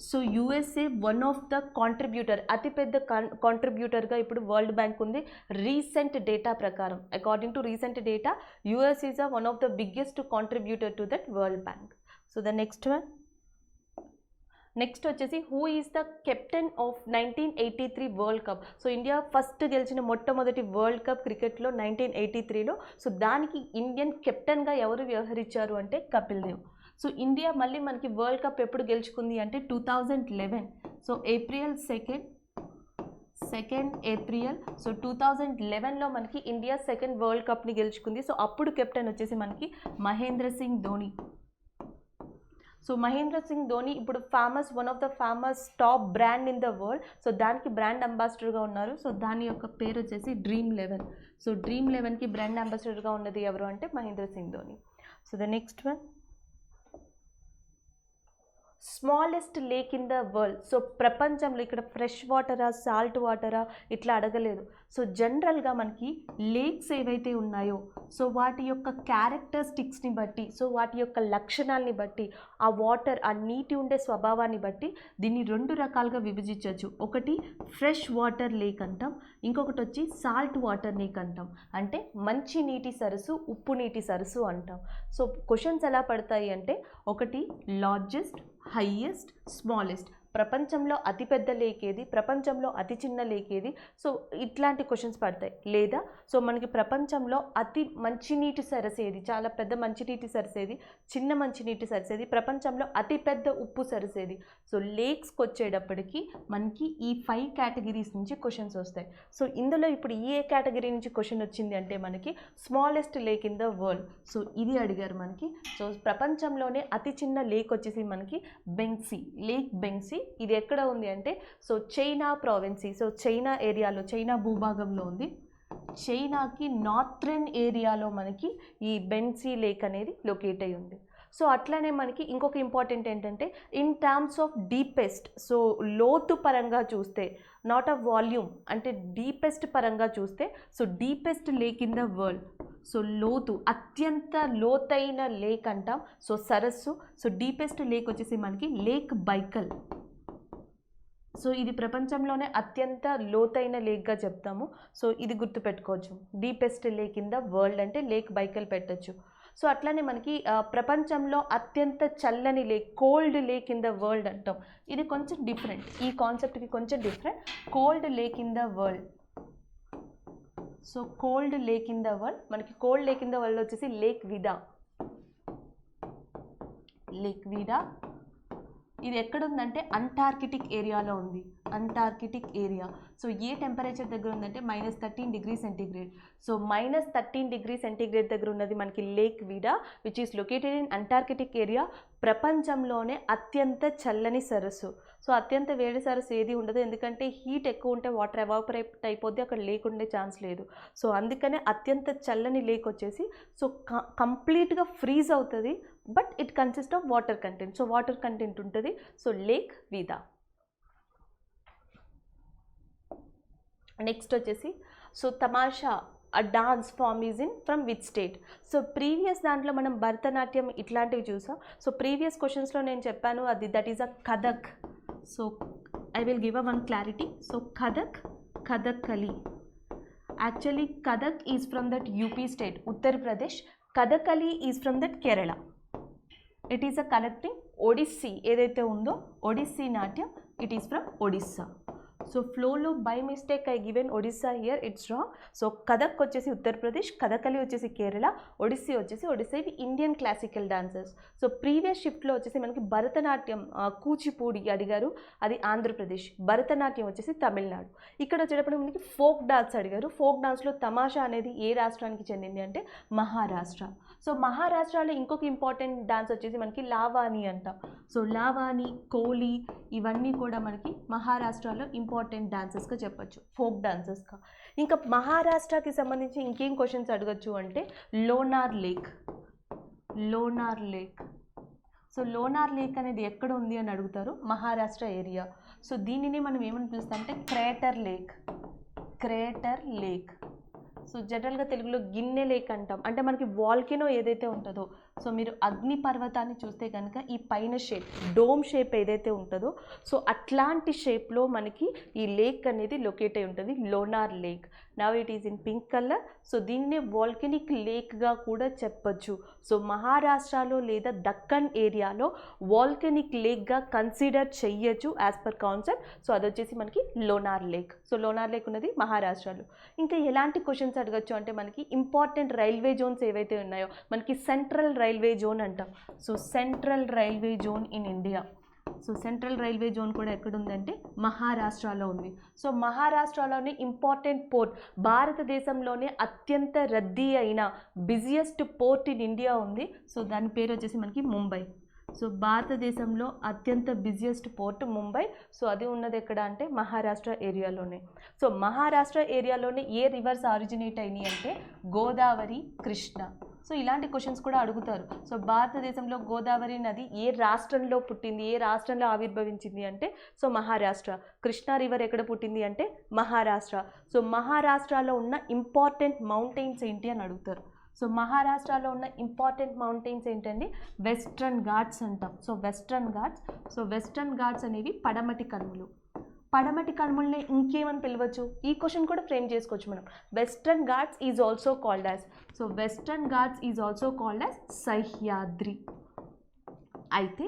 So USA one of the contributor, అతిపెద్ద కాంట్రిబ్యూటర్గా ఇప్పుడు వరల్డ్ బ్యాంక్ ఉంది రీసెంట్ డేటా ప్రకారం. According to recent data, US is one of the biggest contributor to that World Bank. So the next one, next వచ్చేసి who is the captain of 1983 World Cup. So India first గెలిచిన మొట్టమొదటి world cup క్రికెట్లో 1983లో. So దానికి Indian కెప్టెన్గా ఎవరు వ్యవహరించారు అంటే Kapil Dev. So India మళ్ళీ మనకి వరల్డ్ కప్ ఎప్పుడు గెలుచుకుంది అంటే 2011. So April 2nd April. So 2011లో మనకి ఇండియా సెకండ్ వరల్డ్ కప్ని గెలుచుకుంది. సో అప్పుడు కెప్టెన్ వచ్చేసి మనకి మహేంద్ర సింగ్ ధోని. సో మహేంద్ర సింగ్ ధోని ఇప్పుడు one of the famous top brand in the world. So దానికి బ్రాండ్ అంబాసిడర్గా ఉన్నారు. సో దాని యొక్క పేరు వచ్చేసి Dream11. సో Dream11కి బ్రాండ్ అంబాసిడర్గా ఉన్నది ఎవరు అంటే Mahendra Singh Dhoni. So the next one, smallest lake in the world. So ప్రపంచంలో ఇక్కడ ఫ్రెష్ వాటరా సాల్ట్ వాటరా ఇట్లా అడగలేదు. సో జనరల్గా మనకి లేక్స్ ఏవైతే ఉన్నాయో సో వాటి యొక్క క్యారెక్టరిస్టిక్స్ని బట్టి, సో వాటి యొక్క లక్షణాలని బట్టి, ఆ వాటర్ ఆ నీటి ఉండే స్వభావాన్ని బట్టి దీన్ని 2 రకాలుగా విభజించవచ్చు. ఒకటి ఫ్రెష్ వాటర్ లేక్ అంటాం, ఇంకొకటి వచ్చి సాల్ట్ వాటర్ లేక్ అంటాం. అంటే మంచి నీటి సరస్సు, ఉప్పు నీటి సరస్సు అంటాం. సో క్వశ్చన్స్ ఎలా పడతాయి అంటే ఒకటి లార్జెస్ట్, హైయెస్ట్, స్మాలెస్ట్. ప్రపంచంలో అతిపెద్ద లేక్ ఏది, ప్రపంచంలో అతి చిన్న లేక్ ఏది. సో ఇట్లాంటి క్వశ్చన్స్ పడతాయి. లేదా సో మనకి ప్రపంచంలో అతి మంచినీటి సరస్సు ఏది, చాలా పెద్ద మంచినీటి సరస్సు ఏది, చిన్న మంచినీటి సరస్సు ఏది, ప్రపంచంలో అతిపెద్ద ఉప్పు సరస్సు ఏది. సో లేక్స్కి వచ్చేటప్పటికి మనకి ఈ 5 కేటగిరీస్ నుంచి క్వశ్చన్స్ వస్తాయి. సో ఇందులో ఇప్పుడు ఏ కేటగిరీ నుంచి క్వశ్చన్ వచ్చింది అంటే మనకి smallest lake in the world. So ఇది అడిగారు మనకి. సో ప్రపంచంలోనే అతి చిన్న లేక్ వచ్చేసి మనకి బెంగ్సీ, లేక్ బెంగ్సీ. ఇది ఎక్కడ ఉంది అంటే సో చైనా ప్రావిన్సీ. సో చైనా ఏరియాలో, చైనా భూభాగంలో ఉంది. చైనాకి నార్థరన్ ఏరియాలో మనకి ఈ బెంగ్సీ లేక్ అనేది లొకేట్ అయి ఉంది. సో అట్లనే మనకి ఇంకొక ఇంపార్టెంట్ ఏంటంటే in terms of deepest, so లోతు పరంగా చూస్తే, నాట్ అ వాల్యూమ్ అంటే డీపెస్ట్ పరంగా చూస్తే, so deepest lake in the world. So లోతు, అత్యంత లోతైన లేక్ అంటాం. సో సరస్సు. సో డీపెస్ట్ లేక్ వచ్చేసి మనకి లేక్ బైకల్. సో ఇది ప్రపంచంలోనే అత్యంత లోతైన లేక్గా చెప్తాము. సో ఇది గుర్తుపెట్టుకోవచ్చు. Deepest lake in the world అంటే లేక్ బైకల్ పెట్టచ్చు. సో అట్లానే మనకి ప్రపంచంలో అత్యంత చల్లని lake, cold lake in the world అంటాం. ఇది కొంచెం డిఫరెంట్, ఈ కాన్సెప్ట్కి కొంచెం different. Cold lake in the world. So cold lake in the world, మనకి cold lake in the world వచ్చేసి లేక్ విడా. లేక్ విడా ఇది ఎక్కడుందంటే అంటార్కిటిక్ ఏరియాలో ఉంది. Antarctic area. సో ఏ టెంపరేచర్ దగ్గర ఉందంటే -13°C. సో -13°C దగ్గర ఉన్నది మనకి lake Vida, which is located in Antarctic area. ప్రపంచంలోనే అత్యంత చల్లని సరస్సు. సో అత్యంత వేడి సరస్సు ఏది ఉండదు, ఎందుకంటే హీట్ ఎక్కువ ఉంటే వాటర్ ఎవాపరేట్ అయిపోద్ది, అక్కడ లేక్ ఉండే ఛాన్స్ లేదు. సో అందుకనే అత్యంత చల్లని లేక్ వచ్చేసి సో కంప్లీట్గా ఫ్రీజ్ అవుతుంది, but it consist of water content. So water content ఉంటుంది. So lake Vida. నెక్స్ట్ వచ్చేసి so Tamasha a dance form is in from which state. So previous దాంట్లో మనం భరతనాట్యం ఇట్లాంటివి చూసాం. సో ప్రీవియస్ క్వశ్చన్స్లో నేను చెప్పాను అది that is a Kathak. So I will give a one clarity. So Kathak, Kathakali. Actually Kathak is from that UP state, Uttar Pradesh. Kathakali is from that Kerala. It is a connecting Odissi ఏదైతే ఉందో, ఒడిస్సీ నాట్యం, it is from Odisha. So ఫ్లోలో by mistake I given Odisha here, it's wrong. So Kathak వచ్చేసి ఉత్తరప్రదేశ్, కథకలి వచ్చేసి కేరళ, ఒడిస్సీ వచ్చేసి ఒడిస్సా. ఇవి Indian classical dances. So previous షిఫ్ట్లో వచ్చేసి మనకి భరతనాట్యం, కూచిపూడి అడిగారు, అది ఆంధ్రప్రదేశ్. భరతనాట్యం వచ్చేసి తమిళనాడు. ఇక్కడ వచ్చేటప్పుడు మనకి ఫోక్ డాన్స్ అడిగారు. ఫోక్ డాన్స్లో తమాషా అనేది ఏ రాష్ట్రానికి చెందింది అంటే మహారాష్ట్ర. సో మహారాష్ట్రలో ఇంకొక ఇంపార్టెంట్ డాన్స్ వచ్చేసి మనకి లావాణి అంటాం. సో లావాణి, కోలి ఇవన్నీ కూడా మనకి మహారాష్ట్రలో ఇంపార్టెంట్ డాన్సెస్గా చెప్పచ్చు, ఫోక్ డాన్సెస్గా. ఇంకా మహారాష్ట్రకి సంబంధించి ఇంకేం క్వశ్చన్స్ అడగచ్చు అంటే lunar lake. Lunar lake. So lunar lake అనేది ఎక్కడ ఉంది అని అడుగుతారు, మహారాష్ట్ర ఏరియా. సో దీనిని మనం ఏమని పిలుస్తాం అంటే crater lake. Crater lake. So జనరల్గా తెలుగులో గిన్నె లేక్ అంటాం. అంటే మనకి వాల్కెనో ఏదైతే ఉంటుందో, సో మీరు అగ్ని పర్వతాన్ని చూస్తే కనుక ఈ పైన షేప్ డోమ్ షేప్ ఏదైతే ఉంటుందో సో అట్లాంటి షేప్లో మనకి ఈ లేక్ అనేది లొకేట్ అయి ఉంటుంది, lunar lake. Now it is in pink colour. So దీన్నే వాల్కెనిక్ లేక్గా కూడా చెప్పచ్చు. సో మహారాష్ట్రలో లేదా దక్కన్ ఏరియాలో వాల్కెనిక్ లేక్గా కన్సిడర్ చెయ్యొచ్చు యాజ్ పర్ కాన్సెప్ట్. సో అది వచ్చేసి మనకి lunar lake. So lunar lake ఉన్నది మహారాష్ట్రలో. ఇంకా ఎలాంటి క్వశ్చన్స్ అడగచ్చు అంటే మనకి ఇంపార్టెంట్ రైల్వే జోన్స్ ఏవైతే ఉన్నాయో మనకి సెంట్రల్ రైల్వే జోన్ అంటాం. So central railway zone in India. So central railway zone కూడా ఎక్కడుందంటే మహారాష్ట్రలో ఉంది. సో మహారాష్ట్రలోనే ఇంపార్టెంట్ పోర్ట్, భారతదేశంలోనే అత్యంత రద్దీ అయిన బిజియెస్ట్ పోర్ట్ ఇన్ ఇండియా ఉంది. సో దాని పేరు వచ్చేసి మనకి ముంబై. సో భారతదేశంలో అత్యంత బిజియెస్ట్ పోర్ట్ ముంబై. సో అది ఉన్నది ఎక్కడ అంటే మహారాష్ట్ర ఏరియాలోనే. సో మహారాష్ట్ర ఏరియాలోనే ఏ రివర్స్ ఆరిజినేట్ అయినాయి అంటే గోదావరి, కృష్ణ. సో ఇలాంటి క్వశ్చన్స్ కూడా అడుగుతారు. సో భారతదేశంలో గోదావరి నది ఏ రాష్ట్రంలో పుట్టింది, ఏ రాష్ట్రంలో ఆవిర్భవించింది అంటే సో మహారాష్ట్ర. కృష్ణా రివర్ ఎక్కడ పుట్టింది అంటే మహారాష్ట్ర. సో మహారాష్ట్రలో ఉన్న ఇంపార్టెంట్ మౌంటైన్స్ ఏంటి అని అడుగుతారు. సో మహారాష్ట్రలో ఉన్న ఇంపార్టెంట్ మౌంటైన్స్ ఏంటండి, వెస్ట్రన్ ఘాట్స్ అంటాం. So western Ghats. So western Ghats అనేవి పడమటి కనుమలు. పడమటి కనుమల్ని ఇంకేమని పిలవచ్చు, ఈ క్వశ్చన్ కూడా ఫ్రేమ్ చేసుకోవచ్చు మనం. Western Ghats is also called as, so western Ghats is also called as Sahyadri. అయితే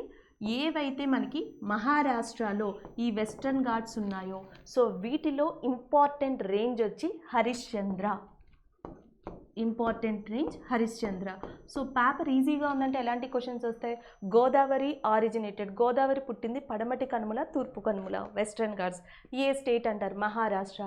ఏవైతే మనకి మహారాష్ట్రలో ఈ వెస్ట్రన్ ఘాట్స్ ఉన్నాయో సో వీటిలో ఇంపార్టెంట్ రేంజ్ వచ్చి Harishchandra. Important range Harishchandra. So paper ఈజీగా ఉందంటే ఎలాంటి క్వశ్చన్స్ వస్తాయి, గోదావరి ఆరిజినేటెడ్, గోదావరి పుట్టింది పడమటి కనుమల, తూర్పు కనుమల, వెస్ట్రన్ ఘాట్స్. ఏ స్టేట్ అంటారు, మహారాష్ట్ర.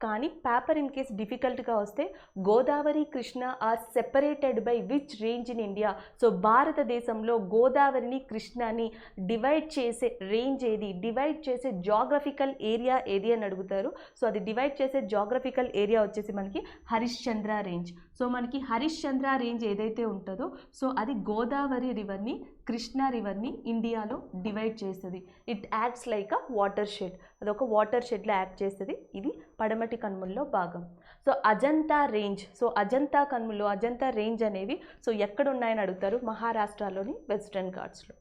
కానీ పేపర్ ఇన్ కేస్ డిఫికల్ట్గా వస్తే Godavari, Krishna are separated by which range in India. So భారతదేశంలో గోదావరిని, కృష్ణని డివైడ్ చేసే రేంజ్ ఏది, డివైడ్ చేసే జాగ్రఫికల్ ఏరియా ఏది అని అడుగుతారు. సో అది డివైడ్ చేసే జాగ్రఫికల్ ఏరియా వచ్చేసి మనకి హరిశ్చంద్ర రేంజ్. సో మనకి హరిశ్చంద్ర రేంజ్ ఏదైతే ఉంటుందో సో అది గోదావరి రివర్ని, కృష్ణా రివర్ని ఇండియాలో డివైడ్ చేస్తుంది. It acts like a water shed. అదొక వాటర్ షెడ్లో యాక్ట్ చేస్తుంది. ఇది పడమటి కనుమల్లో భాగం. So Ajanta range, so Ajanta కనుమలు, అజంతా రేంజ్ అనేవి సో ఎక్కడ ఉన్నాయని అడుగుతారు, మహారాష్ట్రలోని వెస్ట్రన్ ఘాట్స్లో.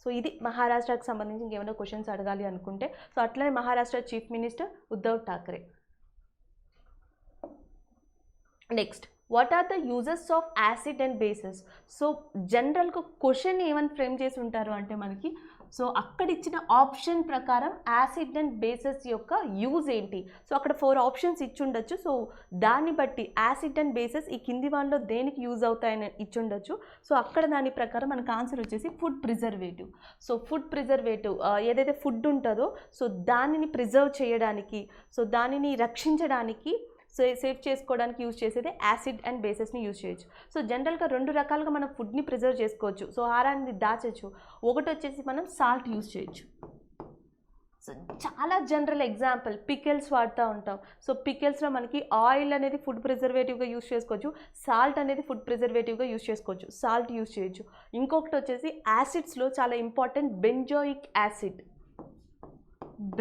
సో ఇది మహారాష్ట్రకి సంబంధించి ఇంకేమైనా క్వశ్చన్స్ అడగాలి అనుకుంటే సో అట్లనే Maharashtra chief minister Uddhav Thackeray. Next, what are the uses of acid and bases. So జనరల్గా క్వశ్చన్ ఏమని ఫ్రేమ్ చేసి ఉంటారు అంటే మనకి సో అక్కడ ఇచ్చిన ఆప్షన్ ప్రకారం యాసిడ్ అండ్ బేసెస్ యొక్క యూజ్ ఏంటి. సో అక్కడ 4 ఆప్షన్స్ ఇచ్చి ఉండొచ్చు. సో దాన్ని బట్టి యాసిడ్ అండ్ బేసెస్ ఈ కింది వాళ్ళలో దేనికి యూజ్ అవుతాయని ఇచ్చి ఉండొచ్చు. సో అక్కడ దాని ప్రకారం మనకు ఆన్సర్ వచ్చేసి food preservative. So food preservative ఏదైతే ఫుడ్ ఉంటుందో సో దానిని ప్రిజర్వ్ చేయడానికి, సో దానిని రక్షించడానికి, సో సేవ్ చేసుకోవడానికి యూజ్ చేసేది యాసిడ్ అండ్ బేసెస్ని యూజ్ చేయొచ్చు. సో జనరల్గా 2 రకాలుగా మనం ఫుడ్ని ప్రిజర్వ్ చేసుకోవచ్చు. సో ఆహారాన్ని దాచచ్చు. ఒకటి వచ్చేసి మనం సాల్ట్ యూజ్ చేయొచ్చు. సో చాలా జనరల్ ఎగ్జాంపుల్ పికిల్స్ వాడుతూ ఉంటాం. సో పికిల్స్లో మనకి ఆయిల్ అనేది ఫుడ్ ప్రిజర్వేటివ్గా యూజ్ చేసుకోవచ్చు, సాల్ట్ అనేది ఫుడ్ ప్రిజర్వేటివ్గా యూజ్ చేసుకోవచ్చు, సాల్ట్ యూజ్ చేయొచ్చు. ఇంకొకటి వచ్చేసి యాసిడ్స్లో చాలా important benzoic acid.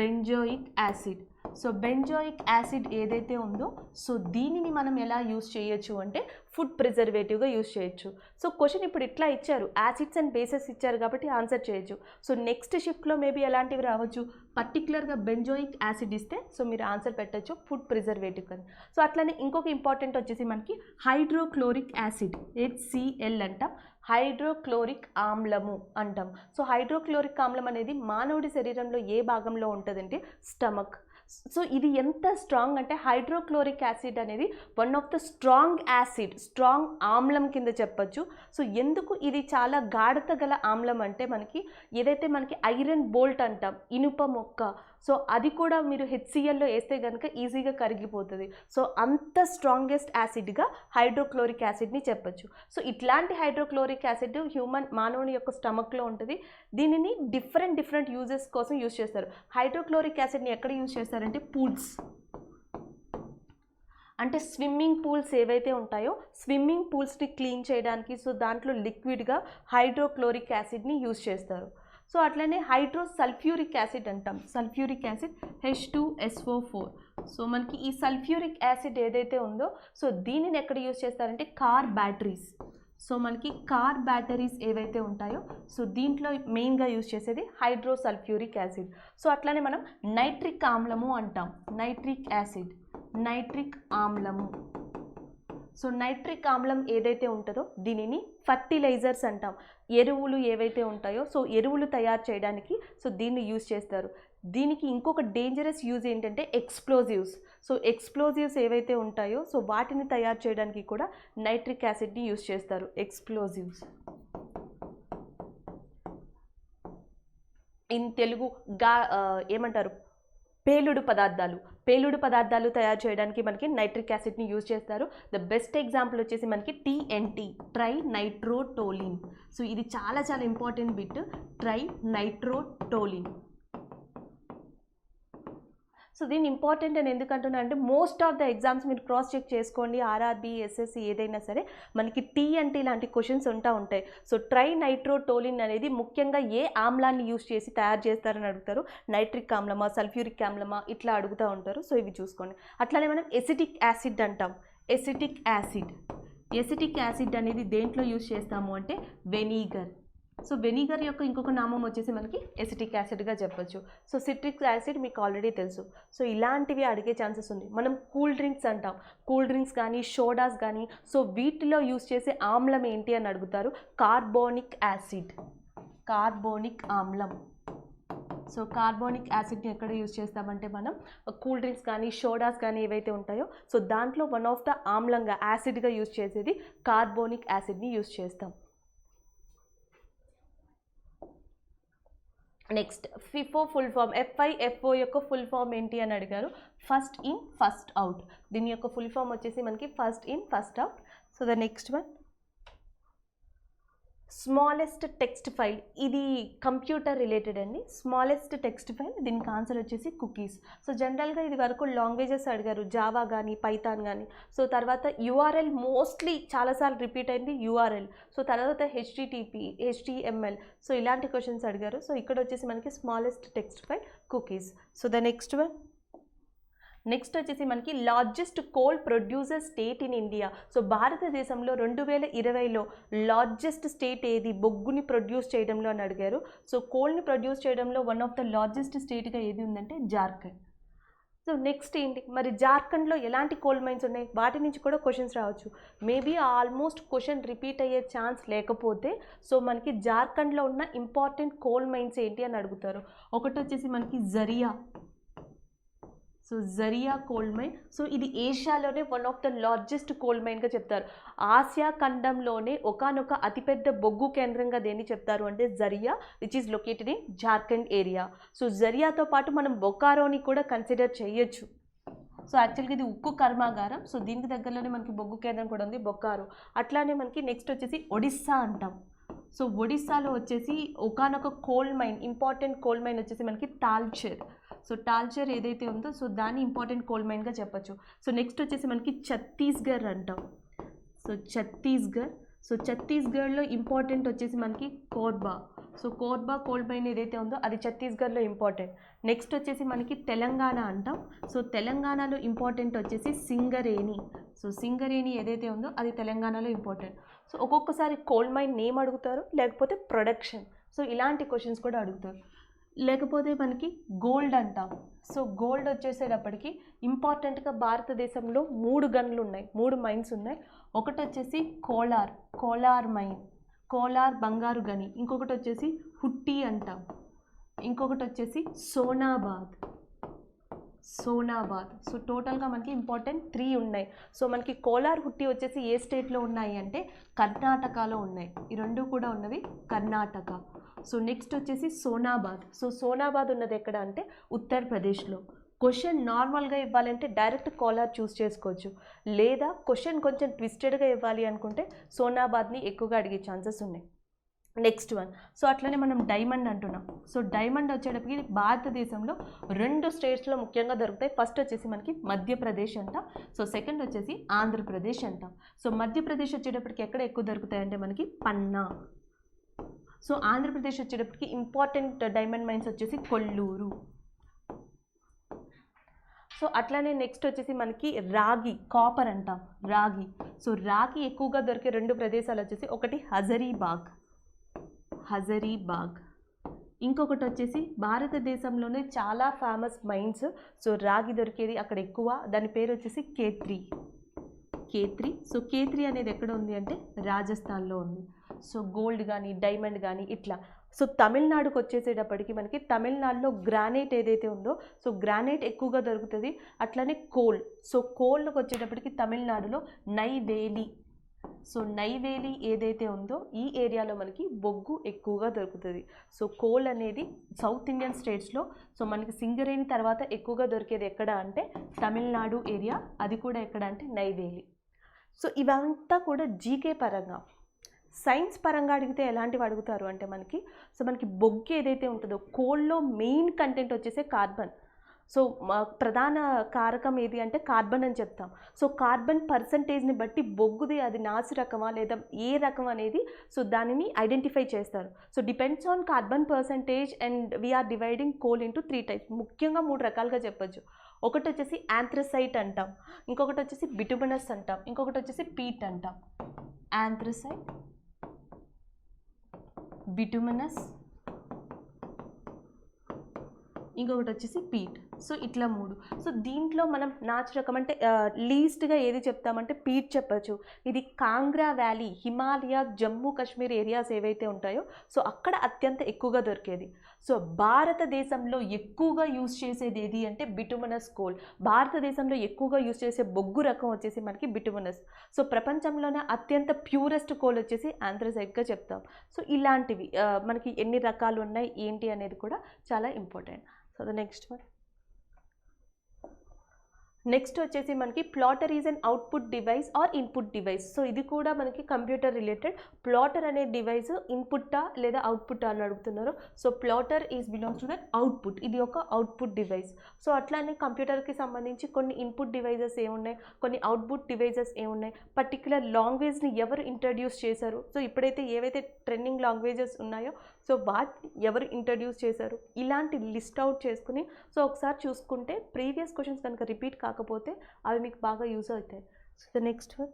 Benzoic acid. So benzoic acid ఏదైతే ఉందో సో దీనిని మనం ఎలా యూజ్ చేయొచ్చు అంటే ఫుడ్ ప్రిజర్వేటివ్గా యూజ్ చేయొచ్చు. సో క్వశ్చన్ ఇప్పుడు ఇట్లా ఇచ్చారు, యాసిడ్స్ అండ్ బేసెస్ ఇచ్చారు కాబట్టి ఆన్సర్ చేయొచ్చు. సో నెక్స్ట్ షిఫ్ట్లో మేబీ ఎలాంటివి రావచ్చు, పర్టికులర్గా బెంజోయిక్ యాసిడ్ ఇస్తే సో మీరు ఆన్సర్ పెట్టచ్చు ఫుడ్ ప్రిజర్వేటివ్ అని. సో అట్లనే ఇంకొక ఇంపార్టెంట్ వచ్చేసి మనకి హైడ్రోక్లోరిక్ యాసిడ్, HCl అంటాం, హైడ్రోక్లోరిక్ ఆమ్లము అంటాం. సో హైడ్రోక్లోరిక్ ఆమ్లం అనేది మానవుడి శరీరంలో ఏ భాగంలో ఉంటుందంటే స్టమక్. సో ఇది ఎంత స్ట్రాంగ్ అంటే హైడ్రోక్లోరిక్ యాసిడ్ అనేది one of the strong acid, strong ఆమ్లం కింద చెప్పచ్చు. సో ఎందుకు ఇది చాలా గాఢత గల ఆమ్లం అంటే మనకి ఏదైతే మనకి ఐరన్ బోల్ట్ అంటాం, ఇనుప మొక్క, సో అది కూడా మీరు HClలో వేస్తే కనుక ఈజీగా కరిగిపోతుంది. సో అంత స్ట్రాంగెస్ట్ యాసిడ్గా హైడ్రోక్లోరిక్ యాసిడ్ని చెప్పచ్చు. సో ఇట్లాంటి హైడ్రోక్లోరిక్ యాసిడ్ మానవుని యొక్క స్టమక్లో ఉంటుంది. దీనిని డిఫరెంట్ యూజెస్ కోసం యూజ్ చేస్తారు. హైడ్రోక్లోరిక్ యాసిడ్ని ఎక్కడ యూజ్ చేస్తారంటే పూల్స్, అంటే స్విమ్మింగ్ పూల్స్ ఏవైతే ఉంటాయో స్విమ్మింగ్ పూల్స్ని క్లీన్ చేయడానికి సో దాంట్లో లిక్విడ్గా హైడ్రోక్లోరిక్ యాసిడ్ని యూజ్ చేస్తారు. సో అట్లనే హైడ్రోసల్ఫ్యూరిక్ యాసిడ్ అంటాం, సల్ఫ్యూరిక్ యాసిడ్ H2SO4. సో మనకి ఈ సల్ఫ్యూరిక్ యాసిడ్ ఏదైతే ఉందో సో దీనిని ఎక్కడ యూజ్ చేస్తారంటే కార్ బ్యాటరీస్. సో మనకి కార్ బ్యాటరీస్ ఏవైతే ఉంటాయో సో దీంట్లో మెయిన్గా యూజ్ చేసేది హైడ్రోసల్ఫ్యూరిక్ యాసిడ్. సో అట్లానే మనం నైట్రిక్ ఆమ్లము అంటాం, నైట్రిక్ యాసిడ్, నైట్రిక్ ఆమ్లము. సో నైట్రిక్ ఆమ్లం ఏదైతే ఉంటుందో దీనిని ఫర్టిలైజర్స్ అంటాం. ఎరువులు ఏవైతే ఉంటాయో సో ఎరువులు తయారు చేయడానికి సో దీన్ని యూజ్ చేస్తారు. దీనికి ఇంకొక డేంజరస్ యూజ్ ఏంటంటే ఎక్స్ప్లోజివ్స్. సో ఎక్స్ప్లోజివ్స్ ఏవైతే ఉంటాయో సో వాటిని తయారు చేయడానికి కూడా నైట్రిక్ యాసిడ్ని యూజ్ చేస్తారు, ఎక్స్ప్లోజివ్స్. ఇన్ తెలుగు ఏమంటారు, పేలుడు పదార్థాలు తయారు చేయడానికి మనకి నైట్రిక్ యాసిడ్ని యూజ్ చేస్తారు. ద బెస్ట్ ఎగ్జాంపుల్ వచ్చేసి మనకి TNT, ట్రై నైట్రోటోలిన్. సో ఇది చాలా చాలా ఇంపార్టెంట్ బిట్, ట్రై నైట్రోటోలిన్. సో దీని ఇంపార్టెంట్ అని ఎందుకంటున్నా అంటే మోస్ట్ ఆఫ్ ద ఎగ్జామ్స్ మీరు క్రాస్ చెక్ చేసుకోండి, ఆర్ఆర్బీ, SSC ఏదైనా సరే మనకి TNT లాంటి క్వశ్చన్స్ ఉంటాయి. సో ట్రై నైట్రోటోలిన్ అనేది ముఖ్యంగా ఏ ఆమ్లాన్ని యూజ్ చేసి తయారు చేస్తారని అడుగుతారు. నైట్రిక్ ఆమ్లమా, సల్ఫ్యూరిక్ ఆమ్లమా ఇట్లా అడుగుతూ ఉంటారు. సో ఇవి చూసుకోండి. అట్లానే మనం ఎసిటిక్ యాసిడ్ అంటాం, ఎసిటిక్ యాసిడ్ అనేది దేంట్లో యూజ్ చేస్తాము అంటే వెనిగర్. సో వెనిగర్ యొక్క ఇంకొక నామం వచ్చేసి మనకి ఎసిటిక్ యాసిడ్గా చెప్పొచ్చు. సో సిట్రిక్ యాసిడ్ మీకు ఆల్రెడీ తెలుసు. సో ఇలాంటివి అడిగే ఛాన్సెస్ ఉంది. మనం కూల్ డ్రింక్స్ అంటాం, కూల్ డ్రింక్స్ కానీ సోడాస్ కానీ సో వీటిలో యూజ్ చేసే ఆమ్లం ఏంటి అని అడుగుతారు. కార్బోనిక్ యాసిడ్, కార్బోనిక్ ఆమ్లం. సో కార్బోనిక్ యాసిడ్ని ఎక్కడ యూజ్ చేస్తామంటే మనం కూల్ డ్రింక్స్ కానీ సోడాస్ కానీ ఏవైతే ఉంటాయో సో దాంట్లో వన్ ఆఫ్ ద ఆమ్లంగా యాసిడ్గా యూజ్ చేసేది కార్బోనిక్ యాసిడ్ని యూజ్ చేస్తాం. Next FIFO full form, FIFO యొక్క ఫుల్ ఫామ్ ఏంటి అని అడిగారు. First in first out. దీని యొక్క ఫుల్ ఫామ్ వచ్చేసి మనకి first in first out. So the next one smallest text file. ఇది కంప్యూటర్ రిలేటెడ్ అండి. స్మాలెస్ట్ టెక్స్ట్ ఫైల్, దీనికి ఆన్సర్ వచ్చేసి కుకీస్. సో జనరల్గా ఇది వరకు లాంగ్వేజెస్ అడిగారు, జావా కానీ పైథాన్ కానీ. సో తర్వాత URL మోస్ట్లీ చాలాసార్లు రిపీట్ అయింది URL. సో తర్వాత HTTP, HTML. సో ఇలాంటి క్వశ్చన్స్ అడిగారు. సో ఇక్కడ వచ్చేసి మనకి smallest text file cookies. So the next one, next వచ్చేసి మనకి largest coal producer state in India. So భారతదేశంలో 2020లో లార్జెస్ట్ స్టేట్ ఏది బొగ్గుని ప్రొడ్యూస్ చేయడంలో అని అడిగారు. సో కోల్ని ప్రొడ్యూస్ చేయడంలో వన్ ఆఫ్ ద లార్జెస్ట్ స్టేట్గా ఏది ఉందంటే జార్ఖండ్. సో నెక్స్ట్ ఏంటి మరి జార్ఖండ్లో ఎలాంటి కోల్ మైన్స్ ఉన్నాయి, వాటి నుంచి కూడా క్వశ్చన్స్ రావచ్చు. మేబీ ఆల్మోస్ట్ క్వశ్చన్ రిపీట్ అయ్యే ఛాన్స్ లేకపోతే సో మనకి జార్ఖండ్లో ఉన్న ఇంపార్టెంట్ కోల్ మైన్స్ ఏంటి అని అడుగుతారు. ఒకటి వచ్చేసి మనకి Jharia. So Jharia coal mine. So ఇది ఏషియాలోనే one of the largest coal మైన్గా చెప్తారు. ఆసియా ఖండంలోనే ఒకానొక అతిపెద్ద బొగ్గు కేంద్రంగా దేన్ని చెప్తారు అంటే Jharia, which is located in Jharkhand area. So జరియాతో పాటు మనం బొకారోని కూడా కన్సిడర్ చేయొచ్చు. సో యాక్చువల్గా ఇది ఉక్కు కర్మాగారం. సో దీనికి దగ్గరలోనే మనకి బొగ్గు కేంద్రం కూడా ఉంది, బొకారో. అట్లానే మనకి నెక్స్ట్ వచ్చేసి ఒడిస్సా అంటాం. సో ఒడిస్సాలో వచ్చేసి ఒకానొక coal mine, important coal mine వచ్చేసి మనకి తాల్చేర్. సో టాల్చర్ ఏదైతే ఉందో సో దాన్ని ఇంపార్టెంట్ కోల్ మైన్గా చెప్పచ్చు. సో నెక్స్ట్ వచ్చేసి మనకి ఛత్తీస్గఢ్ అంటాం. సో ఛత్తీస్గఢ్లో ఇంపార్టెంట్ వచ్చేసి మనకి Korba. So Korba coal mine ఏదైతే ఉందో అది ఛత్తీస్గఢ్లో ఇంపార్టెంట్. నెక్స్ట్ వచ్చేసి మనకి తెలంగాణ అంటాం. సో తెలంగాణలో ఇంపార్టెంట్ వచ్చేసి సింగరేణి. సో సింగరేణి ఏదైతే ఉందో అది తెలంగాణలో ఇంపార్టెంట్. సో ఒక్కొక్కసారి కోల్ మైన్ నేమ్ అడుగుతారు, లేకపోతే ప్రొడక్షన్. సో ఇలాంటి క్వశ్చన్స్ కూడా అడుగుతారు. లేకపోతే మనకి గోల్డ్ అంటాం. సో గోల్డ్ వచ్చేసేటప్పటికి ఇంపార్టెంట్గా భారతదేశంలో 3 గన్లు ఉన్నాయి, 3 మైన్స్ ఉన్నాయి. ఒకటి వచ్చేసి కోలార్ మైన్, కోలార్ బంగారు గని. ఇంకొకటి వచ్చేసి హుట్టి అంటాం. ఇంకొకటి వచ్చేసి సోనాబాద్. సో టోటల్గా మనకి ఇంపార్టెంట్ 3 ఉన్నాయి. సో మనకి కోలార్, హుట్టి వచ్చేసి ఏ స్టేట్లో ఉన్నాయి అంటే కర్ణాటకలో ఉన్నాయి. ఈ 2 కూడా ఉన్నవి కర్ణాటక. సో నెక్స్ట్ వచ్చేసి సోనాబాద్. సో సోనాబాద్ ఉన్నది ఎక్కడ అంటే ఉత్తరప్రదేశ్లో. క్వశ్చన్ నార్మల్గా ఇవ్వాలంటే డైరెక్ట్ కోలార్ చూస్ చేసుకోవచ్చు, లేదా క్వశ్చన్ కొంచెం ట్విస్టెడ్గా ఇవ్వాలి అనుకుంటే సోనాబాద్ని ఎక్కువగా అడిగే ఛాన్సెస్ ఉన్నాయి. నెక్స్ట్ వన్, సో అట్లనే మనం డైమండ్ అంటున్నాం. సో డైమండ్ వచ్చేటప్పటికి భారతదేశంలో 2 స్టేట్స్లో ముఖ్యంగా దొరుకుతాయి. ఫస్ట్ వచ్చేసి మనకి మధ్యప్రదేశ్ అంటాం. సో సెకండ్ వచ్చేసి ఆంధ్రప్రదేశ్ అంటాం. సో మధ్యప్రదేశ్ వచ్చేటప్పటికి ఎక్కడ ఎక్కువ దొరుకుతాయి అంటే మనకి పన్నా. సో ఆంధ్రప్రదేశ్ వచ్చేటప్పటికి ఇంపార్టెంట్ డైమండ్ మైన్స్ వచ్చేసి కొల్లూరు. సో సో అట్లానే నెక్స్ట్ వచ్చేసి మనకి రాగి, కాపర్ అంటాం రాగి. సో రాగి ఎక్కువగా దొరికే 2 ప్రదేశాలు వచ్చేసి ఒకటి హజరీబాగ్, ఇంకొకటి వచ్చేసి భారతదేశంలోనే చాలా ఫేమస్ మైన్స్. సో రాగి దొరికేది అక్కడ ఎక్కువ, దాని పేరు వచ్చేసి కేత్రి. సో కేత్రి అనేది ఎక్కడ ఉంది అంటే రాజస్థాన్లో ఉంది. సో గోల్డ్ కానీ డైమండ్ కానీ ఇట్లా. సో తమిళనాడుకు వచ్చేసేటప్పటికి మనకి తమిళనాడులో గ్రానైట్ ఏదైతే ఉందో, సో గ్రానైట్ ఎక్కువగా దొరుకుతుంది. అట్లానే కోల్. సో కోల్కి వచ్చేటప్పటికి తమిళనాడులో నైవేలి. సో నైవేలి ఏదైతే ఉందో ఈ ఏరియాలో మనకి బొగ్గు ఎక్కువగా దొరుకుతుంది. సో కోల్ అనేది సౌత్ ఇండియన్ స్టేట్స్లో, సో మనకి సింగరేణి తర్వాత ఎక్కువగా దొరికేది ఎక్కడ అంటే తమిళనాడు ఏరియా, అది కూడా ఎక్కడ అంటే నైవేలి. సో ఇవంతా కూడా జీకే పరంగా. సైన్స్ పరంగా అడిగితే ఎలాంటివి అడుగుతారు అంటే మనకి, సో మనకి బొగ్గు ఏదైతే ఉంటుందో కోల్లో మెయిన్ కంటెంట్ వచ్చేసే కార్బన్. సో ప్రధాన కారకం ఏది అంటే కార్బన్ అని చెప్తాం. సో కార్బన్ పర్సంటేజ్ని బట్టి బొగ్గుది అది నాసి రకమా లేదా ఏ రకం అనేది సో దానిని ఐడెంటిఫై చేస్తారు. So depends on carbon percentage and we are dividing coal into 3 types. ముఖ్యంగా 3 రకాలుగా చెప్పొచ్చు. ఒకటి వచ్చేసి యాంథ్రసైట్ అంటాం, ఇంకొకటి వచ్చేసి బిటుమినస్ అంటాం, ఇంకొకటి వచ్చేసి పీట్ అంటాం. యాంథ్రసైట్, బిటుమినస్, ఇంకొకటి వచ్చేసి పీట్. సో ఇట్లా 3. సో దీంట్లో మనం నాచు రకం అంటే లీస్ట్గా ఏది చెప్తామంటే పీట్ చెప్పచ్చు. ఇది కాంగ్రా వ్యాలీ, హిమాలయ, జమ్మూ కాశ్మీర్ ఏరియాస్ ఏవైతే ఉంటాయో సో అక్కడ అత్యంత ఎక్కువగా దొరికేది. సో భారతదేశంలో ఎక్కువగా యూజ్ చేసేది ఏది అంటే బిటుమినస్ కోల్. భారతదేశంలో ఎక్కువగా యూజ్ చేసే బొగ్గు రకం వచ్చేసి మనకి బిటుమినస్. సో ప్రపంచంలోనే అత్యంత ప్యూరెస్ట్ కోల్ వచ్చేసి ఆంథ్రసైట్గా చెప్తాం. సో ఇలాంటివి మనకి ఎన్ని రకాలు ఉన్నాయి ఏంటి అనేది కూడా చాలా important. So the next one, next వచ్చేసి మనకి platter is an output device are input device. So ఇది కూడా మనకి కంప్యూటర్ రిలేటెడ్. ప్లాటర్ అనే డివైస్ ఇన్పుట్టా లేదా అవుట్పుట్టా అని అడుగుతున్నారు. So platter is belongs to that output. ఇది ఒక అవుట్పుట్ డివైస్. సో అట్లానే కంప్యూటర్కి సంబంధించి కొన్ని ఇన్పుట్ డివైజెస్ ఏమున్నాయి, కొన్ని అవుట్పుట్ డివైజెస్ ఏమున్నాయి, పర్టికులర్ లాంగ్వేజ్ని ఎవరు ఇంట్రడ్యూస్ చేశారు, సో ఇప్పుడైతే ఏవైతే ట్రెండింగ్ లాంగ్వేజెస్ ఉన్నాయో సో వాటిని ఎవరు ఇంట్రడ్యూస్ చేశారు, ఇలాంటి లిస్ట్ అవుట్ చేసుకుని సో ఒకసారి చూసుకుంటే ప్రీవియస్ క్వశ్చన్స్ కనుక రిపీట్ కాకపోతే అవి మీకు బాగా యూజ్ అవుతాయి. So the next one,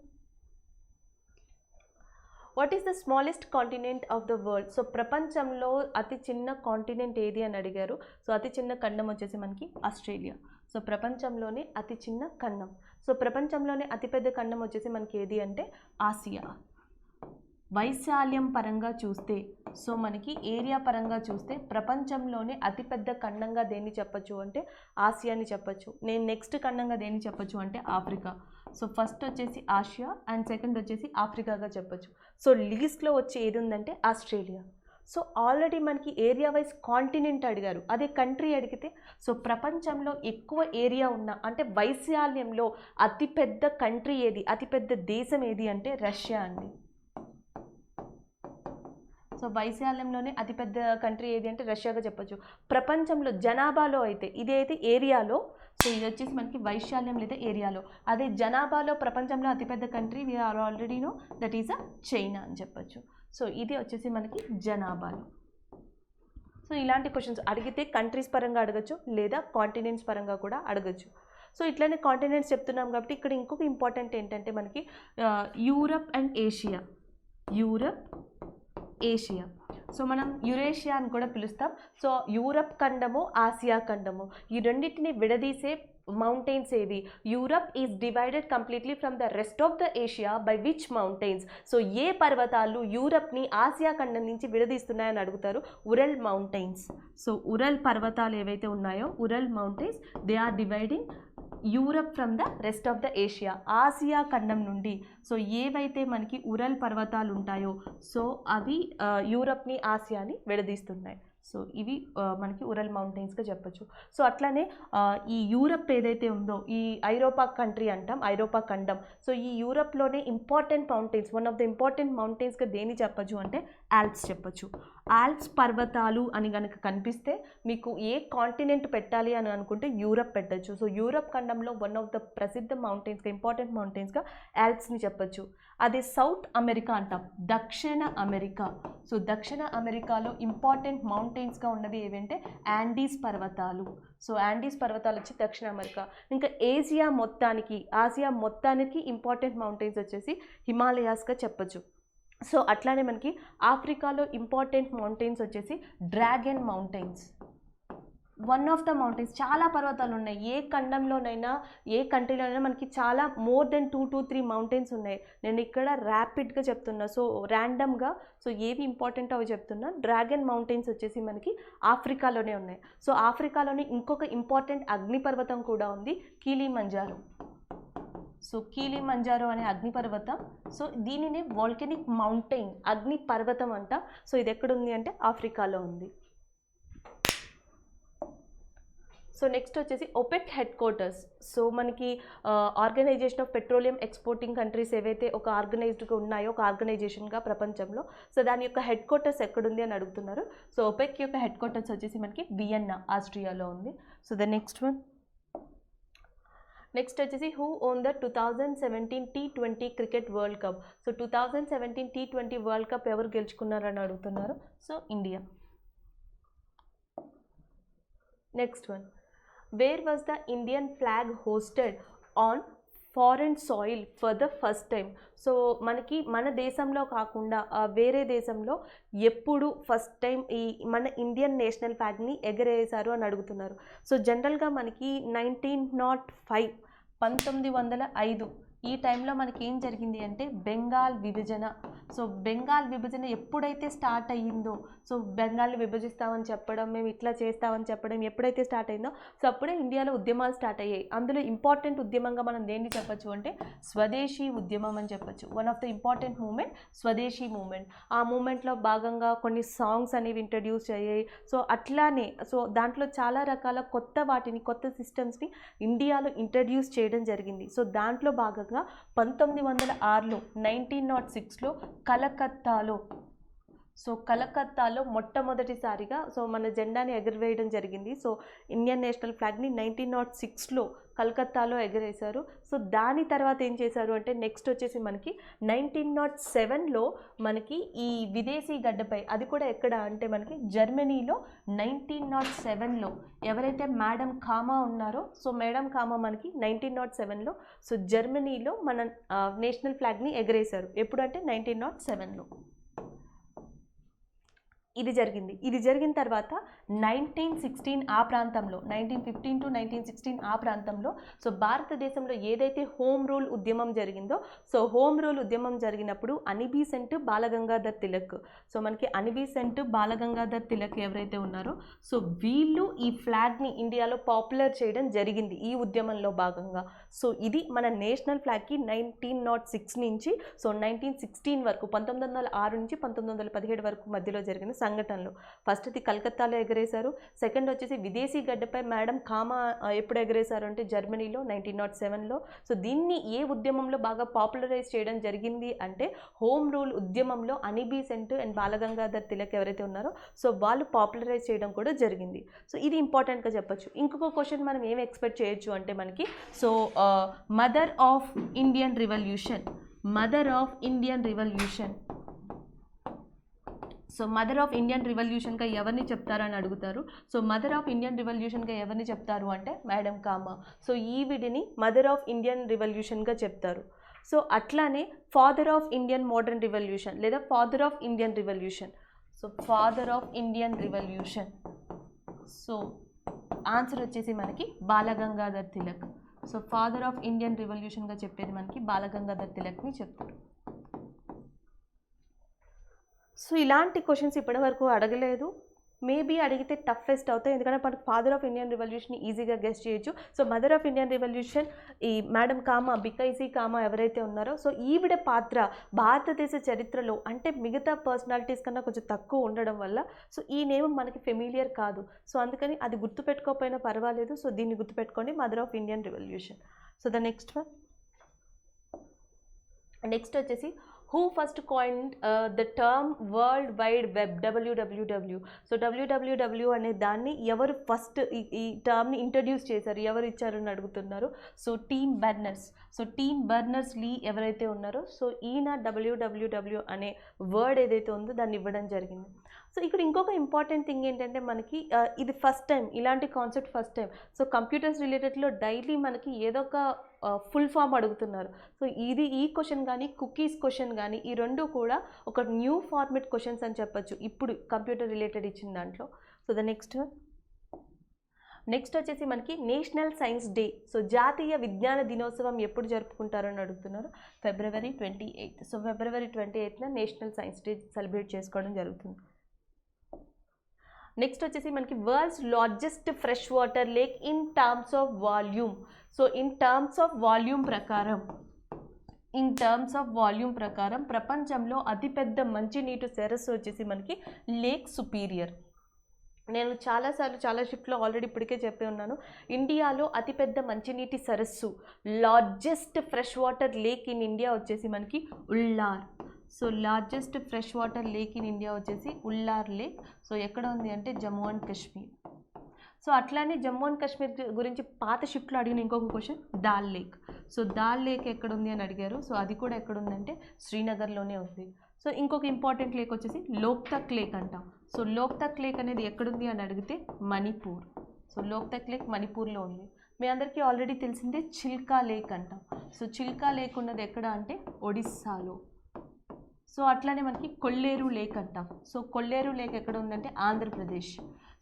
what is the smallest continent of the world. So ప్రపంచంలో అతి చిన్న కాంటినెంట్ ఏది అని అడిగారు. సో అతి చిన్న ఖండం వచ్చేసి మనకి ఆస్ట్రేలియా. సో ప్రపంచంలోనే అతి చిన్న ఖండం. సో ప్రపంచంలోనే అతిపెద్ద ఖండం వచ్చేసి మనకి ఏది అంటే ఆసియా. వైశాల్యం పరంగా చూస్తే సో మనకి ఏరియా పరంగా చూస్తే ప్రపంచంలోనే అతిపెద్ద ఖండంగా దేన్ని చెప్పచ్చు అంటే ఆసియాని చెప్పచ్చు. నేను నెక్స్ట్ ఖండంగా దేన్ని చెప్పచ్చు అంటే ఆఫ్రికా. సో ఫస్ట్ వచ్చేసి ఆసియా అండ్ సెకండ్ వచ్చేసి ఆఫ్రికాగా చెప్పచ్చు. సో లీస్ట్లో వచ్చే ఏది ఉందంటే ఆస్ట్రేలియా. సో ఆల్రెడీ మనకి ఏరియా వైజ్ కాంటినెంట్ అడిగారు, అదే కంట్రీ అడిగితే సో ప్రపంచంలో ఎక్కువ ఏరియా ఉన్న అంటే వైశాల్యంలో అతిపెద్ద కంట్రీ ఏది, అతిపెద్ద దేశం ఏది అంటే రష్యా అండి. సో వైశాల్యంలోనే అతిపెద్ద కంట్రీ ఏది అంటే రష్యాగా చెప్పొచ్చు. ప్రపంచంలో జనాభాలో అయితే ఇది అయితే ఏరియాలో, సో ఇది వచ్చేసి మనకి వైశాల్యం లేదా ఏరియాలో. అదే జనాభాలో ప్రపంచంలో అతిపెద్ద country we are already know that is China అని చెప్పొచ్చు. సో ఇది వచ్చేసి మనకి జనాభాలో. సో ఇలాంటి క్వశ్చన్స్ అడిగితే కంట్రీస్ పరంగా అడగచ్చు లేదా కాంటినెంట్స్ పరంగా కూడా అడగచ్చు. సో ఇట్లానే కాంటినెంట్స్ చెప్తున్నాం కాబట్టి ఇక్కడ ఇంకొక ఇంపార్టెంట్ ఏంటంటే మనకి Europe and Asia. Europe, Asia. So మనం యురేషియా అని కూడా పిలుస్తాం. సో యూరప్ ఖండము, ఆసియా ఖండము, ఈ రెండింటిని విడదీసే మౌంటైన్స్ ఏది? Europe is divided completely from the rest of the Asia by which mountains. So ఏ పర్వతాలు యూరప్ని ఆసియా ఖండం నుంచి విడదీస్తున్నాయని అడుగుతారు. Ural mountains. సో ఉరల్ పర్వతాలు ఏవైతే ఉన్నాయో Ural mountains they are dividing Europe from the rest of the Asia. ఆసియా ఖండం నుండి సో ఏవైతే మనకి ఉరల్ పర్వతాలు ఉంటాయో సో అవి యూరప్ని ఆసియాని విడదీస్తున్నాయి. సో ఇవి మనకి ఉరల్ మౌంటైన్స్గా చెప్పచ్చు. సో అట్లానే ఈ యూరప్ ఏదైతే ఉందో ఈ ఐరోపా కంట్రీ అంటాం, ఐరోపా ఖండం. సో ఈ యూరప్లోనే important mountains, one of the important మౌంటైన్స్గా దేని చెప్పచ్చు అంటే ఆల్ప్స్ చెప్పచ్చు. ఆల్ప్స్ పర్వతాలు అని కనుక కనిపిస్తే మీకు ఏ కాంటినెంట్ పెట్టాలి అని అనుకుంటే యూరప్ పెట్టచ్చు. సో యూరప్ ఖండంలో వన్ ఆఫ్ ద ప్రసిద్ధ మౌంటైన్స్గా ఇంపార్టెంట్ మౌంటైన్స్గా ఆల్ప్స్ని చెప్పచ్చు. అదే సౌత్ అమెరికా అంటాం, దక్షిణ అమెరికా. సో దక్షిణ అమెరికాలో ఇంపార్టెంట్ మౌంటైన్స్గా ఉన్నవి ఏవంటే యాండీస్ పర్వతాలు. సో యాండీస్ పర్వతాలు వచ్చి దక్షిణ అమెరికా. ఇంకా ఆసియా మొత్తానికి ఇంపార్టెంట్ మౌంటైన్స్ వచ్చేసి హిమాలయాస్గా చెప్పచ్చు. సో అట్లానే మనకి ఆఫ్రికాలో ఇంపార్టెంట్ మౌంటైన్స్ వచ్చేసి dragon mountains. One of the mountains, చాలా పర్వతాలు ఉన్నాయి. ఏ ఖండంలోనైనా ఏ కంట్రీలోనైనా మనకి చాలా మోర్ దెన్ 2 to 3 మౌంటైన్స్ ఉన్నాయి. నేను ఇక్కడ ర్యాపిడ్గా చెప్తున్నా, సో ర్యాండమ్గా, సో ఏవి ఇంపార్టెంట్ అవి చెప్తున్నా. డ్రాగన్ మౌంటైన్స్ వచ్చేసి మనకి ఆఫ్రికాలోనే ఉన్నాయి. సో ఆఫ్రికాలోనే ఇంకొక ఇంపార్టెంట్ అగ్నిపర్వతం కూడా ఉంది, కిలిమంజారో. సో కిలిమంజారో అనే అగ్నిపర్వతం, సో దీనినే వాల్కెనిక్ మౌంటైన్, అగ్ని పర్వతం అంట. సో ఇది ఎక్కడుంది అంటే ఆఫ్రికాలో ఉంది. సో నెక్స్ట్ వచ్చేసి OPEC హెడ్ క్వార్టర్స్. సో మనకి organisation of petroleum exporting countries ఏవైతే ఒక ఆర్గనైజ్డ్గా ఉన్నాయో, ఒక ఆర్గనైజేషన్గా ప్రపంచంలో, సో దాని యొక్క హెడ్ క్వార్టర్స్ ఎక్కడుంది అని అడుగుతున్నారు. సో OPEC యొక్క హెడ్ క్వార్టర్స్ వచ్చేసి మనకి వియన్నా, ఆస్ట్రియాలో ఉంది. సో ద నెక్స్ట్ వచ్చేసి who own the 2017 T20 cricket world Cup. So 2017 T20 world cup ఎవరు గెలుచుకున్నారని అడుగుతున్నారు. So India. Next one, where was the Indian flag hosted on foreign soil for the first time. So మనకి మన దేశంలో కాకుండా వేరే దేశంలో ఎప్పుడు ఫస్ట్ టైం ఈ మన ఇండియన్ నేషనల్ ఫ్లాగ్ని ఎగరేసారు అని అడుగుతున్నారు. సో జనరల్గా మనకి 1905 ఈ టైంలో మనకి ఏం జరిగింది అంటే బెంగాల్ విభజన. సో బెంగాల్ విభజన ఎప్పుడైతే స్టార్ట్ అయ్యిందో, సో బెంగాల్ని విభజిస్తామని చెప్పడం, మేము ఇట్లా చేస్తామని చెప్పడం ఎప్పుడైతే స్టార్ట్ అయిందో, సో అప్పుడే ఇండియాలో ఉద్యమాలు స్టార్ట్ అయ్యాయి. అందులో ఇంపార్టెంట్ ఉద్యమంగా మనం దేన్ని చెప్పచ్చు అంటే స్వదేశీ ఉద్యమం అని చెప్పచ్చు. One of the important movement swadeshi movement. ఆ మూమెంట్లో భాగంగా కొన్ని సాంగ్స్ అనేవి ఇంట్రడ్యూస్ అయ్యాయి. సో అట్లానే సో దాంట్లో చాలా రకాల కొత్త సిస్టమ్స్ని ఇండియాలో ఇంట్రడ్యూస్ చేయడం జరిగింది. సో దాంట్లో భాగంగా 1906లో 1906లో కలకత్తాలో మొట్టమొదటిసారిగా సో మన జెండాని ఎగరవేయడం జరిగింది. సో ఇండియన్ నేషనల్ ఫ్లాగ్ని 1906లో కలకత్తాలో ఎగరేశారు. సో దాని తర్వాత ఏం చేశారు అంటే నెక్స్ట్ వచ్చేసి మనకి 1907లో మనకి ఈ విదేశీ గడ్డపై, అది కూడా ఎక్కడ అంటే మనకి జర్మనీలో 1907లో ఎవరైతే మేడం కామా ఉన్నారో, సో మేడం కామా మనకి 1907లో సో జర్మనీలో మన నేషనల్ ఫ్లాగ్ని ఎగరేశారు. ఎప్పుడు అంటే 1907లో ఇది జరిగిన తర్వాత 1916 ఆ ప్రాంతంలో 1915 to 1916 ఆ ప్రాంతంలో సో భారతదేశంలో ఏదైతే హోమ్ రూల్ ఉద్యమం జరిగిందో, సో హోమ్ రూల్ ఉద్యమం జరిగినప్పుడు అనిబీసెంట్ బాలగంగాధర్ తిలక్, సో మనకి అనిబీసెంట్ బాలగంగాధర్ తిలక్ ఎవరైతే ఉన్నారో సో వీళ్ళు ఈ ఫ్లాగ్ని ఇండియాలో పాపులర్ చేయడం జరిగింది ఈ ఉద్యమంలో భాగంగా. సో ఇది మన నేషనల్ ఫ్లాగ్కి 1906 నుంచి సో 1916 వరకు 1906 నుంచి 1917 వరకు మధ్యలో జరిగిన సంఘటనలు. ఫస్ట్ ఇది కలకత్తాలో ఎగరేశారు. సెకండ్ వచ్చేసి విదేశీ గడ్డపై మేడం కామా ఎప్పుడు ఎగరేశారు అంటే జర్మనీలో 1907లో. సో దీన్ని ఏ ఉద్యమంలో బాగా పాపులరైజ్ చేయడం జరిగింది అంటే హోమ్ రూల్ ఉద్యమంలో అనిబీసెంట్ అండ్ బాలగంగాధర్ తిలక్ ఎవరైతే ఉన్నారో సో వాళ్ళు పాపులరైజ్ చేయడం కూడా జరిగింది. సో ఇది ఇంపార్టెంట్గా చెప్పొచ్చు. ఇంకొక క్వశ్చన్ మనం ఏం ఎక్స్పెక్ట్ చేయొచ్చు అంటే మనకి so mother of Indian revolution. So mother of Indian రివల్యూషన్గా ఎవరిని చెప్తారని అడుగుతారు. సో మదర్ ఆఫ్ ఇండియన్ రివల్యూషన్గా ఎవరిని చెప్తారు అంటే మేడం కామా. సో ఈవిడిని మదర్ ఆఫ్ ఇండియన్ రివల్యూషన్గా చెప్తారు. సో అట్లానే father of Indian modern revolution లేదా father of Indian revolution. So father of Indian revolution, so answer వచ్చేసి మనకి Bal Gangadhar Tilak. So father of Indian రివల్యూషన్గా చెప్పేది మనకి బాలగంగాధర్ తిలక్ని చెప్తారు. సో ఇలాంటి క్వశ్చన్స్ ఇప్పటివరకు అడగలేదు. మేబీ అడిగితే టఫెస్ట్ అవుతాయి, ఎందుకంటే మనకు ఫాదర్ ఆఫ్ ఇండియన్ రివల్యూషన్ ఈజీగా గెస్ట్ చేయొచ్చు. So mother of Indian revolution ఈ మేడం కామా, బికైసీ కామా ఎవరైతే ఉన్నారో సో ఈవిడ పాత్ర భారతదేశ చరిత్రలో అంటే మిగతా పర్సనాలిటీస్ కన్నా కొంచెం తక్కువ ఉండడం వల్ల సో ఈ నేమ్ మనకి ఫెమిలియర్ కాదు. సో అందుకని అది గుర్తుపెట్టుకోకపోయినా పర్వాలేదు. సో దీన్ని గుర్తుపెట్టుకోండి, mother of Indian revolution. So the next వచ్చేసి who first coined the term world wide web WWW. So WWW అనే దాన్ని ఎవరు ఫస్ట్ ఈ టర్మ్ని ఇంట్రడ్యూస్ చేశారు, ఎవరు ఇచ్చారని అడుగుతున్నారు. So Tim Berners. So Tim Berners Lee ఎవరైతే ఉన్నారో సో ఈయన WWW అనే వర్డ్ ఏదైతే ఉందో దాన్ని ఇవ్వడం జరిగింది. సో ఇక్కడ ఇంకొక ఇంపార్టెంట్ థింగ్ ఏంటంటే మనకి ఇది ఫస్ట్ టైం, ఇలాంటి concept first time. So computers రిలేటెడ్లో డైలీ మనకి ఏదో ఒక ఫుల్ ఫామ్ అడుగుతున్నారు. సో ఈ క్వశ్చన్ కానీ కుకీస్ క్వశ్చన్ కానీ ఈ రెండు కూడా ఒక న్యూ ఫార్మెట్ క్వశ్చన్స్ అని చెప్పొచ్చు ఇప్పుడు కంప్యూటర్ రిలేటెడ్ ఇచ్చిన దాంట్లో. సో ద నెక్స్ట్ వచ్చేసి మనకి నేషనల్ సైన్స్ డే. సో జాతీయ విజ్ఞాన దినోత్సవం ఎప్పుడు జరుపుకుంటారని అడుగుతున్నారు. February 28. సో February 28న నేషనల్ సైన్స్ డే సెలబ్రేట్ చేసుకోవడం జరుగుతుంది. నెక్స్ట్ వచ్చేసి మనకి world's largest fresh water lake in terms of volume. So in terms of volume ప్రకారం ప్రపంచంలో అతిపెద్ద మంచినీటి సరస్సు వచ్చేసి మనకి లేక్ సుపీరియర్. నేను చాలా షిఫ్ట్లో ఆల్రెడీ ఇప్పటికే చెప్పి ఉన్నాను. ఇండియాలో అతిపెద్ద మంచినీటి సరస్సు largest fresh water lake in India వచ్చేసి మనకి Wular. So largest fresh water lake in India వచ్చేసి ఉల్లార్ లేక్. సో ఎక్కడ ఉంది అంటే జమ్మూ అండ్ కాశ్మీర్. సో అట్లానే జమ్మూ అండ్ కాశ్మీర్ గురించి పాత షిఫ్ట్లో అడిగిన ఇంకొక question dal lake. So dal lake ఎక్కడ ఉంది అని అడిగారు. సో అది కూడా ఎక్కడ ఉందంటే శ్రీనగర్లోనే ఉంది. సో ఇంకొక ఇంపార్టెంట్ లేక్ వచ్చేసి లోక్తక్ లేక్ అంటాం. సో లోక్తక్ లేక్ అనేది ఎక్కడుంది అని అడిగితే మణిపూర్. సో లోక్తక్ లేక్ మణిపూర్లో ఉంది. మీ అందరికీ ఆల్రెడీ తెలిసిందే చిల్కా లేక్ అంటాం. సో చిల్కా లేక్ ఉన్నది ఎక్కడ అంటే ఒడిస్సాలో. సో అట్లానే మనకి కొల్లేరు లేక్ అంటాం. సో కొల్లేరు లేక్ ఎక్కడ ఉందంటే ఆంధ్రప్రదేశ్.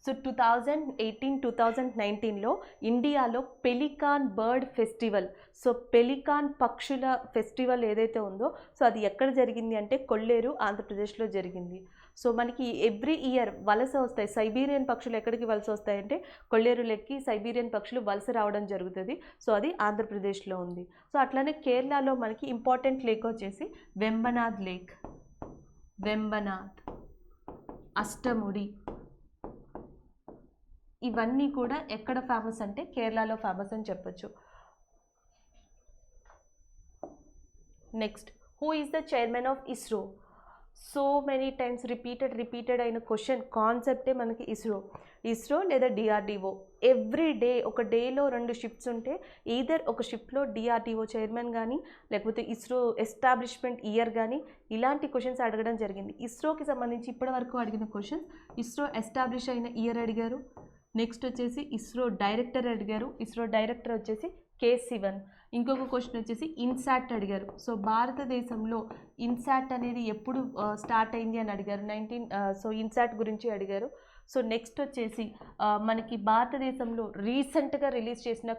సో 2018-2019లో ఇండియాలో pelican bird festival, so pelican పక్షుల ఫెస్టివల్ ఏదైతే ఉందో సో అది ఎక్కడ జరిగింది అంటే కొల్లేరు ఆంధ్రప్రదేశ్లో జరిగింది. సో మనకి ఎవ్రీ ఇయర్ వలస వస్తాయి సైబీరియన్ పక్షులు. ఎక్కడికి వలస వస్తాయంటే కొల్లేరు లేక్కి సైబీరియన్ పక్షులు వలస రావడం జరుగుతుంది. సో అది ఆంధ్రప్రదేశ్లో ఉంది. సో అట్లానే కేరళలో మనకి ఇంపార్టెంట్ లేక్ వచ్చేసి వెంబనాథ్ లేక్, అష్టముడి, ఇవన్నీ కూడా ఎక్కడ ఫేమస్ అంటే కేరళలో ఫేమస్ అని చెప్పొచ్చు. Next, who is the chairman of ISRO? So many times repeated అయిన క్వశ్చన్ కాన్సెప్టే మనకి ఇస్రో లేదా DRDO. ఎవ్రీ డే ఒక డేలో 2 షిఫ్ట్స్ ఉంటే ఈదర్ ఒక షిఫ్ట్లో DRDO చైర్మన్ కానీ లేకపోతే ఇస్రో ఎస్టాబ్లిష్మెంట్ ఇయర్ కానీ ఇలాంటి క్వశ్చన్స్ అడగడం జరిగింది. ఇస్రోకి సంబంధించి ఇప్పటి వరకు అడిగిన క్వశ్చన్స్ ఇస్రో ఎస్టాబ్లిష్ అయిన ఇయర్ అడిగారు. నెక్స్ట్ వచ్చేసి ఇస్రో డైరెక్టర్ అడిగారు. ఇస్రో డైరెక్టర్ వచ్చేసి K. Sivan. ఇంకొక క్వశ్చన్ వచ్చేసి ఇన్సాట్ అడిగారు. సో భారతదేశంలో ఇన్సాట్ అనేది ఎప్పుడు స్టార్ట్ అయింది అని అడిగారు. సో ఇన్సాట్ గురించి అడిగారు. సో నెక్స్ట్ వచ్చేసి మనకి భారతదేశంలో రీసెంట్గా రిలీజ్ చేసిన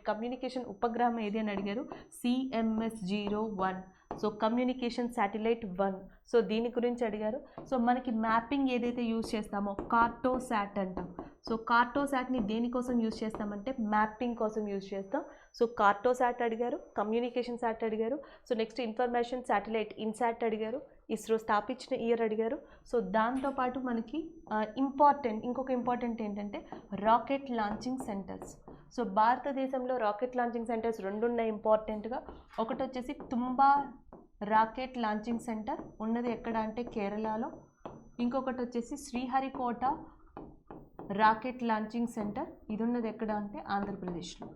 కమ్యూనికేషన్ ఉపగ్రహం ఏది అని అడిగారు. CMS-01. So communication satellite 1. So దీని గురించి అడిగారు. సో మనకి మ్యాపింగ్ ఏదైతే యూజ్ చేస్తామో కార్టోసాట్ అంటాం. సో కార్టోసాట్ని దేనికోసం యూజ్ చేస్తామంటే మ్యాపింగ్ కోసం యూజ్ చేస్తాం. సో కార్టోసాట్ అడిగారు, కమ్యూనికేషన్ శాట్ అడిగారు. So next information satellite INSAT అడిగారు. ఇస్రో స్థాపించిన ఇయర్ అడిగారు. సో దాంతోపాటు మనకి ఇంకొక ఇంపార్టెంట్ ఏంటంటే రాకెట్ లాంచింగ్ సెంటర్స్. సో భారతదేశంలో రాకెట్ లాంచింగ్ సెంటర్స్ 2 ఉన్నాయి ఇంపార్టెంట్గా. ఒకటి వచ్చేసి తుంబా రాకెట్ లాంచింగ్ సెంటర్ ఉన్నది ఎక్కడ అంటే కేరళలో. ఇంకొకటి వచ్చేసి శ్రీహరికోట రాకెట్ లాంచింగ్ సెంటర్, ఇది ఉన్నది ఎక్కడ అంటే ఆంధ్రప్రదేశ్లో.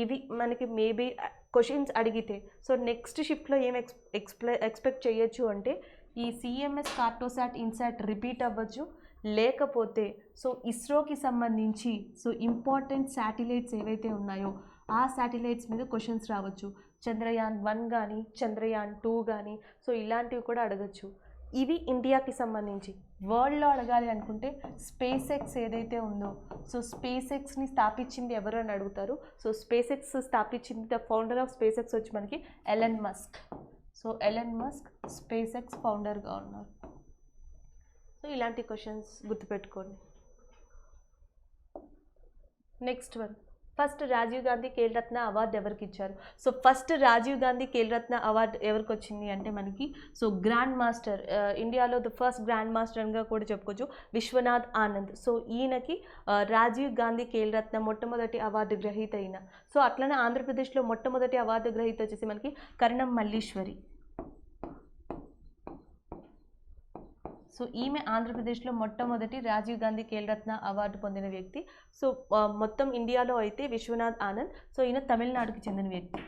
ఇవి మనకి మేబీ క్వశ్చన్స్ అడిగితే సో నెక్స్ట్ షిఫ్ట్లో ఏం ఎక్స్పెక్ట్ చేయొచ్చు అంటే ఈ CMS కార్టోసాట్ ఇన్సాట్ రిపీట్ అవ్వచ్చు, లేకపోతే సో ఇస్రోకి సంబంధించి సో ఇంపార్టెంట్ శాటిలైట్స్ ఏవైతే ఉన్నాయో ఆ శాటిలైట్స్ మీద క్వశ్చన్స్ రావచ్చు. చంద్రయాన్ 1 కానీ చంద్రయాన్ 2 కానీ సో ఇలాంటివి కూడా అడగచ్చు. ఇవి ఇండియాకి సంబంధించి. వరల్డ్లో అడగాలి అనుకుంటే స్పేస్ ఎక్స్ ఏదైతే ఉందో సో స్పేస్ ఎక్స్ని స్థాపించింది ఎవరు అని అడుగుతారు. సో స్పేస్ ఎక్స్ స్థాపించింది the founder of SpaceX వచ్చి మనకి Elon Musk. So Elon Musk SpaceX ఫౌండర్గా ఉన్నారు. సో ఇలాంటి క్వశ్చన్స్ గుర్తుపెట్టుకోండి. Next one, first Rajiv Gandhi Khel Ratna award ఎవరికి ఇచ్చారు? So first Rajiv Gandhi Khel Ratna award ఎవరికి వచ్చింది అంటే మనకి సో గ్రాండ్ మాస్టర్, ఇండియాలో ద ఫస్ట్ గ్రాండ్ మాస్టర్గా కూడా చెప్పుకోవచ్చు, విశ్వనాథ్ ఆనంద్. సో ఈయనకి రాజీవ్ గాంధీ ఖేల్ రత్న మొట్టమొదటి అవార్డు గ్రహీత అయిన. సో అట్లనే ఆంధ్రప్రదేశ్లో మొట్టమొదటి అవార్డు గ్రహీత వచ్చేసి మనకి కరణం మల్లీశ్వరి. సో ఈమె ఆంధ్రప్రదేశ్లో మొట్టమొదటి రాజీవ్ గాంధీ ఖేల్రత్న అవార్డు పొందిన వ్యక్తి. సో మొత్తం ఇండియాలో అయితే విశ్వనాథ్ ఆనంద్. సో ఈయన తమిళనాడుకి చెందిన వ్యక్తి.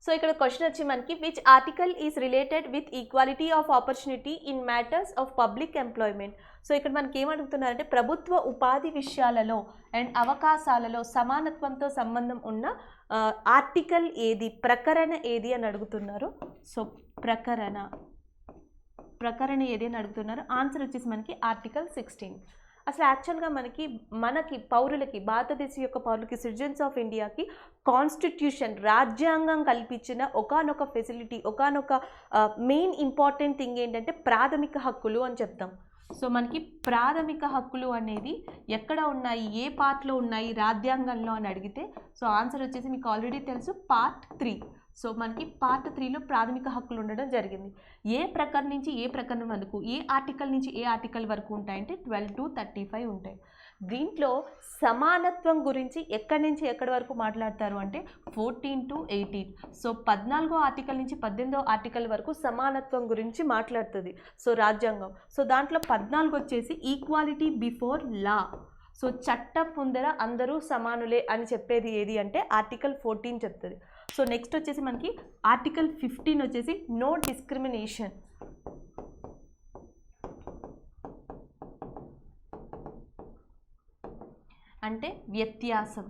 సో ఇక్కడ క్వశ్చన్ వచ్చి మనకి which article is related with equality of opportunity in matters of public employment. So ఇక్కడ మనకి ఏమడుగుతున్నారంటే ప్రభుత్వ ఉపాధి విషయాలలో అండ్ అవకాశాలలో సమానత్వంతో సంబంధం ఉన్న ఆర్టికల్ ఏది, ప్రకరణ ఏది అని అడుగుతున్నారు. సో ప్రకరణ ఏది అని అడుగుతున్నారు. ఆన్సర్ వచ్చేసి మనకి ఆర్టికల్ 16. అసలు యాక్చువల్గా మనకి పౌరులకి, భారతదేశం యొక్క పౌరులకి, సిటిజన్స్ ఆఫ్ ఇండియాకి కాన్స్టిట్యూషన్, రాజ్యాంగం కల్పించిన ఒకానొక ఫెసిలిటీ, ఒకానొక మెయిన్ ఇంపార్టెంట్ థింగ్ ఏంటంటే ప్రాథమిక హక్కులు అని చెప్తాం. సో మనకి ప్రాథమిక హక్కులు అనేది ఎక్కడ ఉన్నాయి, ఏ పార్ట్లో ఉన్నాయి రాజ్యాంగంలో అని అడిగితే సో ఆన్సర్ వచ్చేసి మీకు ఆల్రెడీ తెలుసు, పార్ట్ 3. సో మనకి పార్ట్ 3లో ప్రాథమిక హక్కులు ఉండడం జరిగింది. ఏ ప్రకరణ నుంచి ఏ ప్రకరణం వరకు, ఏ ఆర్టికల్ నుంచి ఏ ఆర్టికల్ వరకు ఉంటాయంటే 12 to 35 ఉంటాయి. దీంట్లో సమానత్వం గురించి ఎక్కడి నుంచి ఎక్కడి వరకు మాట్లాడతారు అంటే 14 to 18. సో 14వ ఆర్టికల్ నుంచి 18వ ఆర్టికల్ వరకు సమానత్వం గురించి మాట్లాడుతుంది సో రాజ్యాంగం. సో దాంట్లో 14 వచ్చేసి ఈక్వాలిటీ బిఫోర్ లా. సో చట్టం ముందర అందరూ సమానులే అని చెప్పేది ఏది అంటే ఆర్టికల్ 14 చెప్తుంది. సో నెక్స్ట్ వచ్చేసి మనకి ఆర్టికల్ 15 వచ్చేసి నో డిస్క్రిమినేషన్. అంటే వ్యత్యాసం,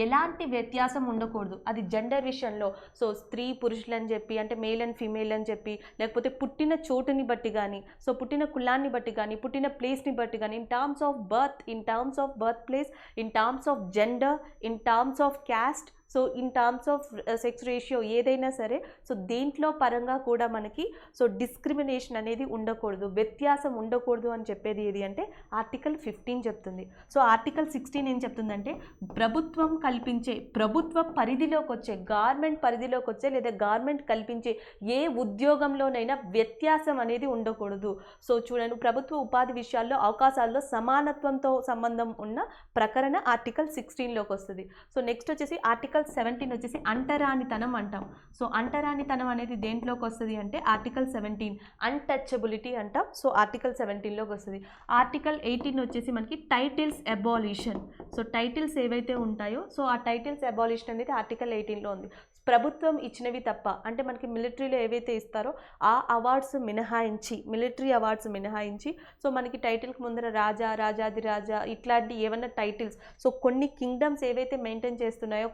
ఎలాంటి వ్యత్యాసం ఉండకూడదు. అది జెండర్ విషయంలో, సో స్త్రీ పురుషులని చెప్పి అంటే మేల్ అండ్ ఫీమేల్ అని చెప్పి, లేకపోతే పుట్టిన చోటుని బట్టి కానీ, సో పుట్టిన కులాన్ని బట్టి కానీ, పుట్టిన ప్లేస్ని బట్టి కానీ, in terms of birth place, in terms of gender, in terms of caste, so in terms of sex ratio ఏదైనా సరే సో దేంట్లో పరంగా కూడా మనకి సో డిస్క్రిమినేషన్ అనేది ఉండకూడదు, వ్యత్యాసం ఉండకూడదు అని చెప్పేది ఏది అంటే ఆర్టికల్ 15 చెప్తుంది. సో ఆర్టికల్ 16 ఏం చెప్తుందంటే ప్రభుత్వం కల్పించే, ప్రభుత్వ పరిధిలోకి వచ్చే, గవర్నమెంట్ పరిధిలోకి వచ్చే లేదా గవర్నమెంట్ కల్పించే ఏ ఉద్యోగంలోనైనా వ్యత్యాసం అనేది ఉండకూడదు. సో చూడండి, ప్రభుత్వ ఉపాధి విషయాల్లో అవకాశాల్లో సమానత్వంతో సంబంధం ఉన్న ప్రకరణ ఆర్టికల్ 16లోకి వస్తుంది. సో నెక్స్ట్ వచ్చేసి ఆర్టికల్ 17 వచ్చేసి అంటరానితనం అంటాం. సో అంటరానితనం అనేది దేంట్లోకి వస్తుంది అంటే ఆర్టికల్ 17 అన్టచబిలిటీ అంటాం. సో ఆర్టికల్ 17లోకి వస్తుంది. ఆర్టికల్ 18 వచ్చేసి మనకి టైటిల్స్ అబాలిషన్. సో టైటిల్స్ ఏవైతే ఉంటాయో సో ఆ టైటిల్స్ అబాలిషన్ అనేది ఆర్టికల్ 18లో ఉంది. ప్రభుత్వం ఇచ్చినవి తప్ప, అంటే మనకి మిలిటరీలో ఏవైతే ఇస్తారో ఆ అవార్డ్స్ మినహాయించి, మిలిటరీ అవార్డ్స్ మినహాయించి సో మనకి టైటిల్కి ముందర రాజా, రాజాది రాజా ఇట్లాంటి ఏమన్నా టైటిల్స్, సో కొన్ని కింగ్డమ్స్ ఏవైతే మెయింటైన్ చేస్తున్నాయో,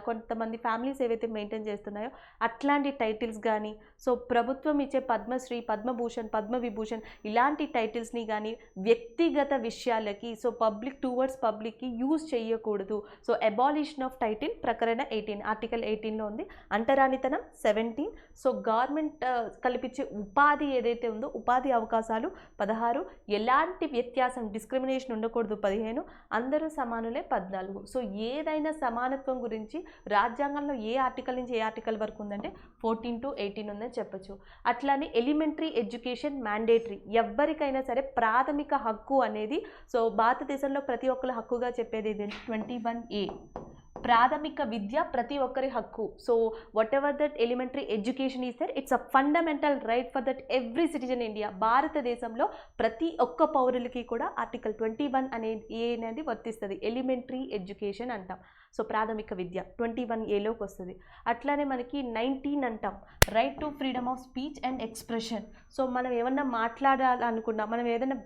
కొంతమంది ఫ్యామిలీస్ ఏవైతే మెయింటైన్ చేస్తున్నాయో అట్లాంటి టైటిల్స్ కానీ, సో ప్రభుత్వం ఇచ్చే పద్మశ్రీ, పద్మభూషణ్, పద్మవిభూషణ్ ఇలాంటి టైటిల్స్ని కానీ వ్యక్తిగత విషయాలకి, సో పబ్లిక్ టువర్డ్స్ పబ్లిక్కి యూజ్ చేయకూడదు. సో అబాలిషన్ ఆఫ్ టైటిల్ ప్రకరణ 18 ఆర్టికల్ 18లో ఉంది. అంటరానితనం 17. సో గవర్నమెంట్ కల్పించే ఉపాధి ఏదైతే ఉందో ఉపాధి అవకాశాలు 16, ఎలాంటి వ్యత్యాసం డిస్క్రిమినేషన్ ఉండకూడదు 15, అందరూ సమానులే 14. సో ఏదైనా సమానత్వం గురించి రాజ్యాంగంలో ఏ ఆర్టికల్ నుంచి ఏ ఆర్టికల్ వరకు ఉందంటే 14 to 18 ఉందని చెప్పచ్చు. అట్లానే ఎలిమెంటరీ ఎడ్యుకేషన్ మ్యాండేటరీ, ఎవరికైనా సరే ప్రాథమిక హక్కు అనేది సో భారతదేశంలో ప్రతి ఒక్కరి హక్కుగా చెప్పేది ఇది 21A. ప్రాథమిక విద్య ప్రతి ఒక్కరి హక్కు. So whatever that elementary education is there, it's a fundamental right for that every citizen India. భారతదేశంలో ప్రతి ఒక్క పౌరులకి కూడా ఆర్టికల్ 21 అనేది వర్తిస్తుంది. ఎలిమెంటరీ ఎడ్యుకేషన్ అంటాం. సో ప్రాథమిక విద్య 21Aలోకి వస్తుంది. అట్లానే మనకి 19 అంటాం, right to freedom of speech and expression. So మనం ఏమన్నా మాట్లాడాలనుకున్నా, మనం ఏదైనా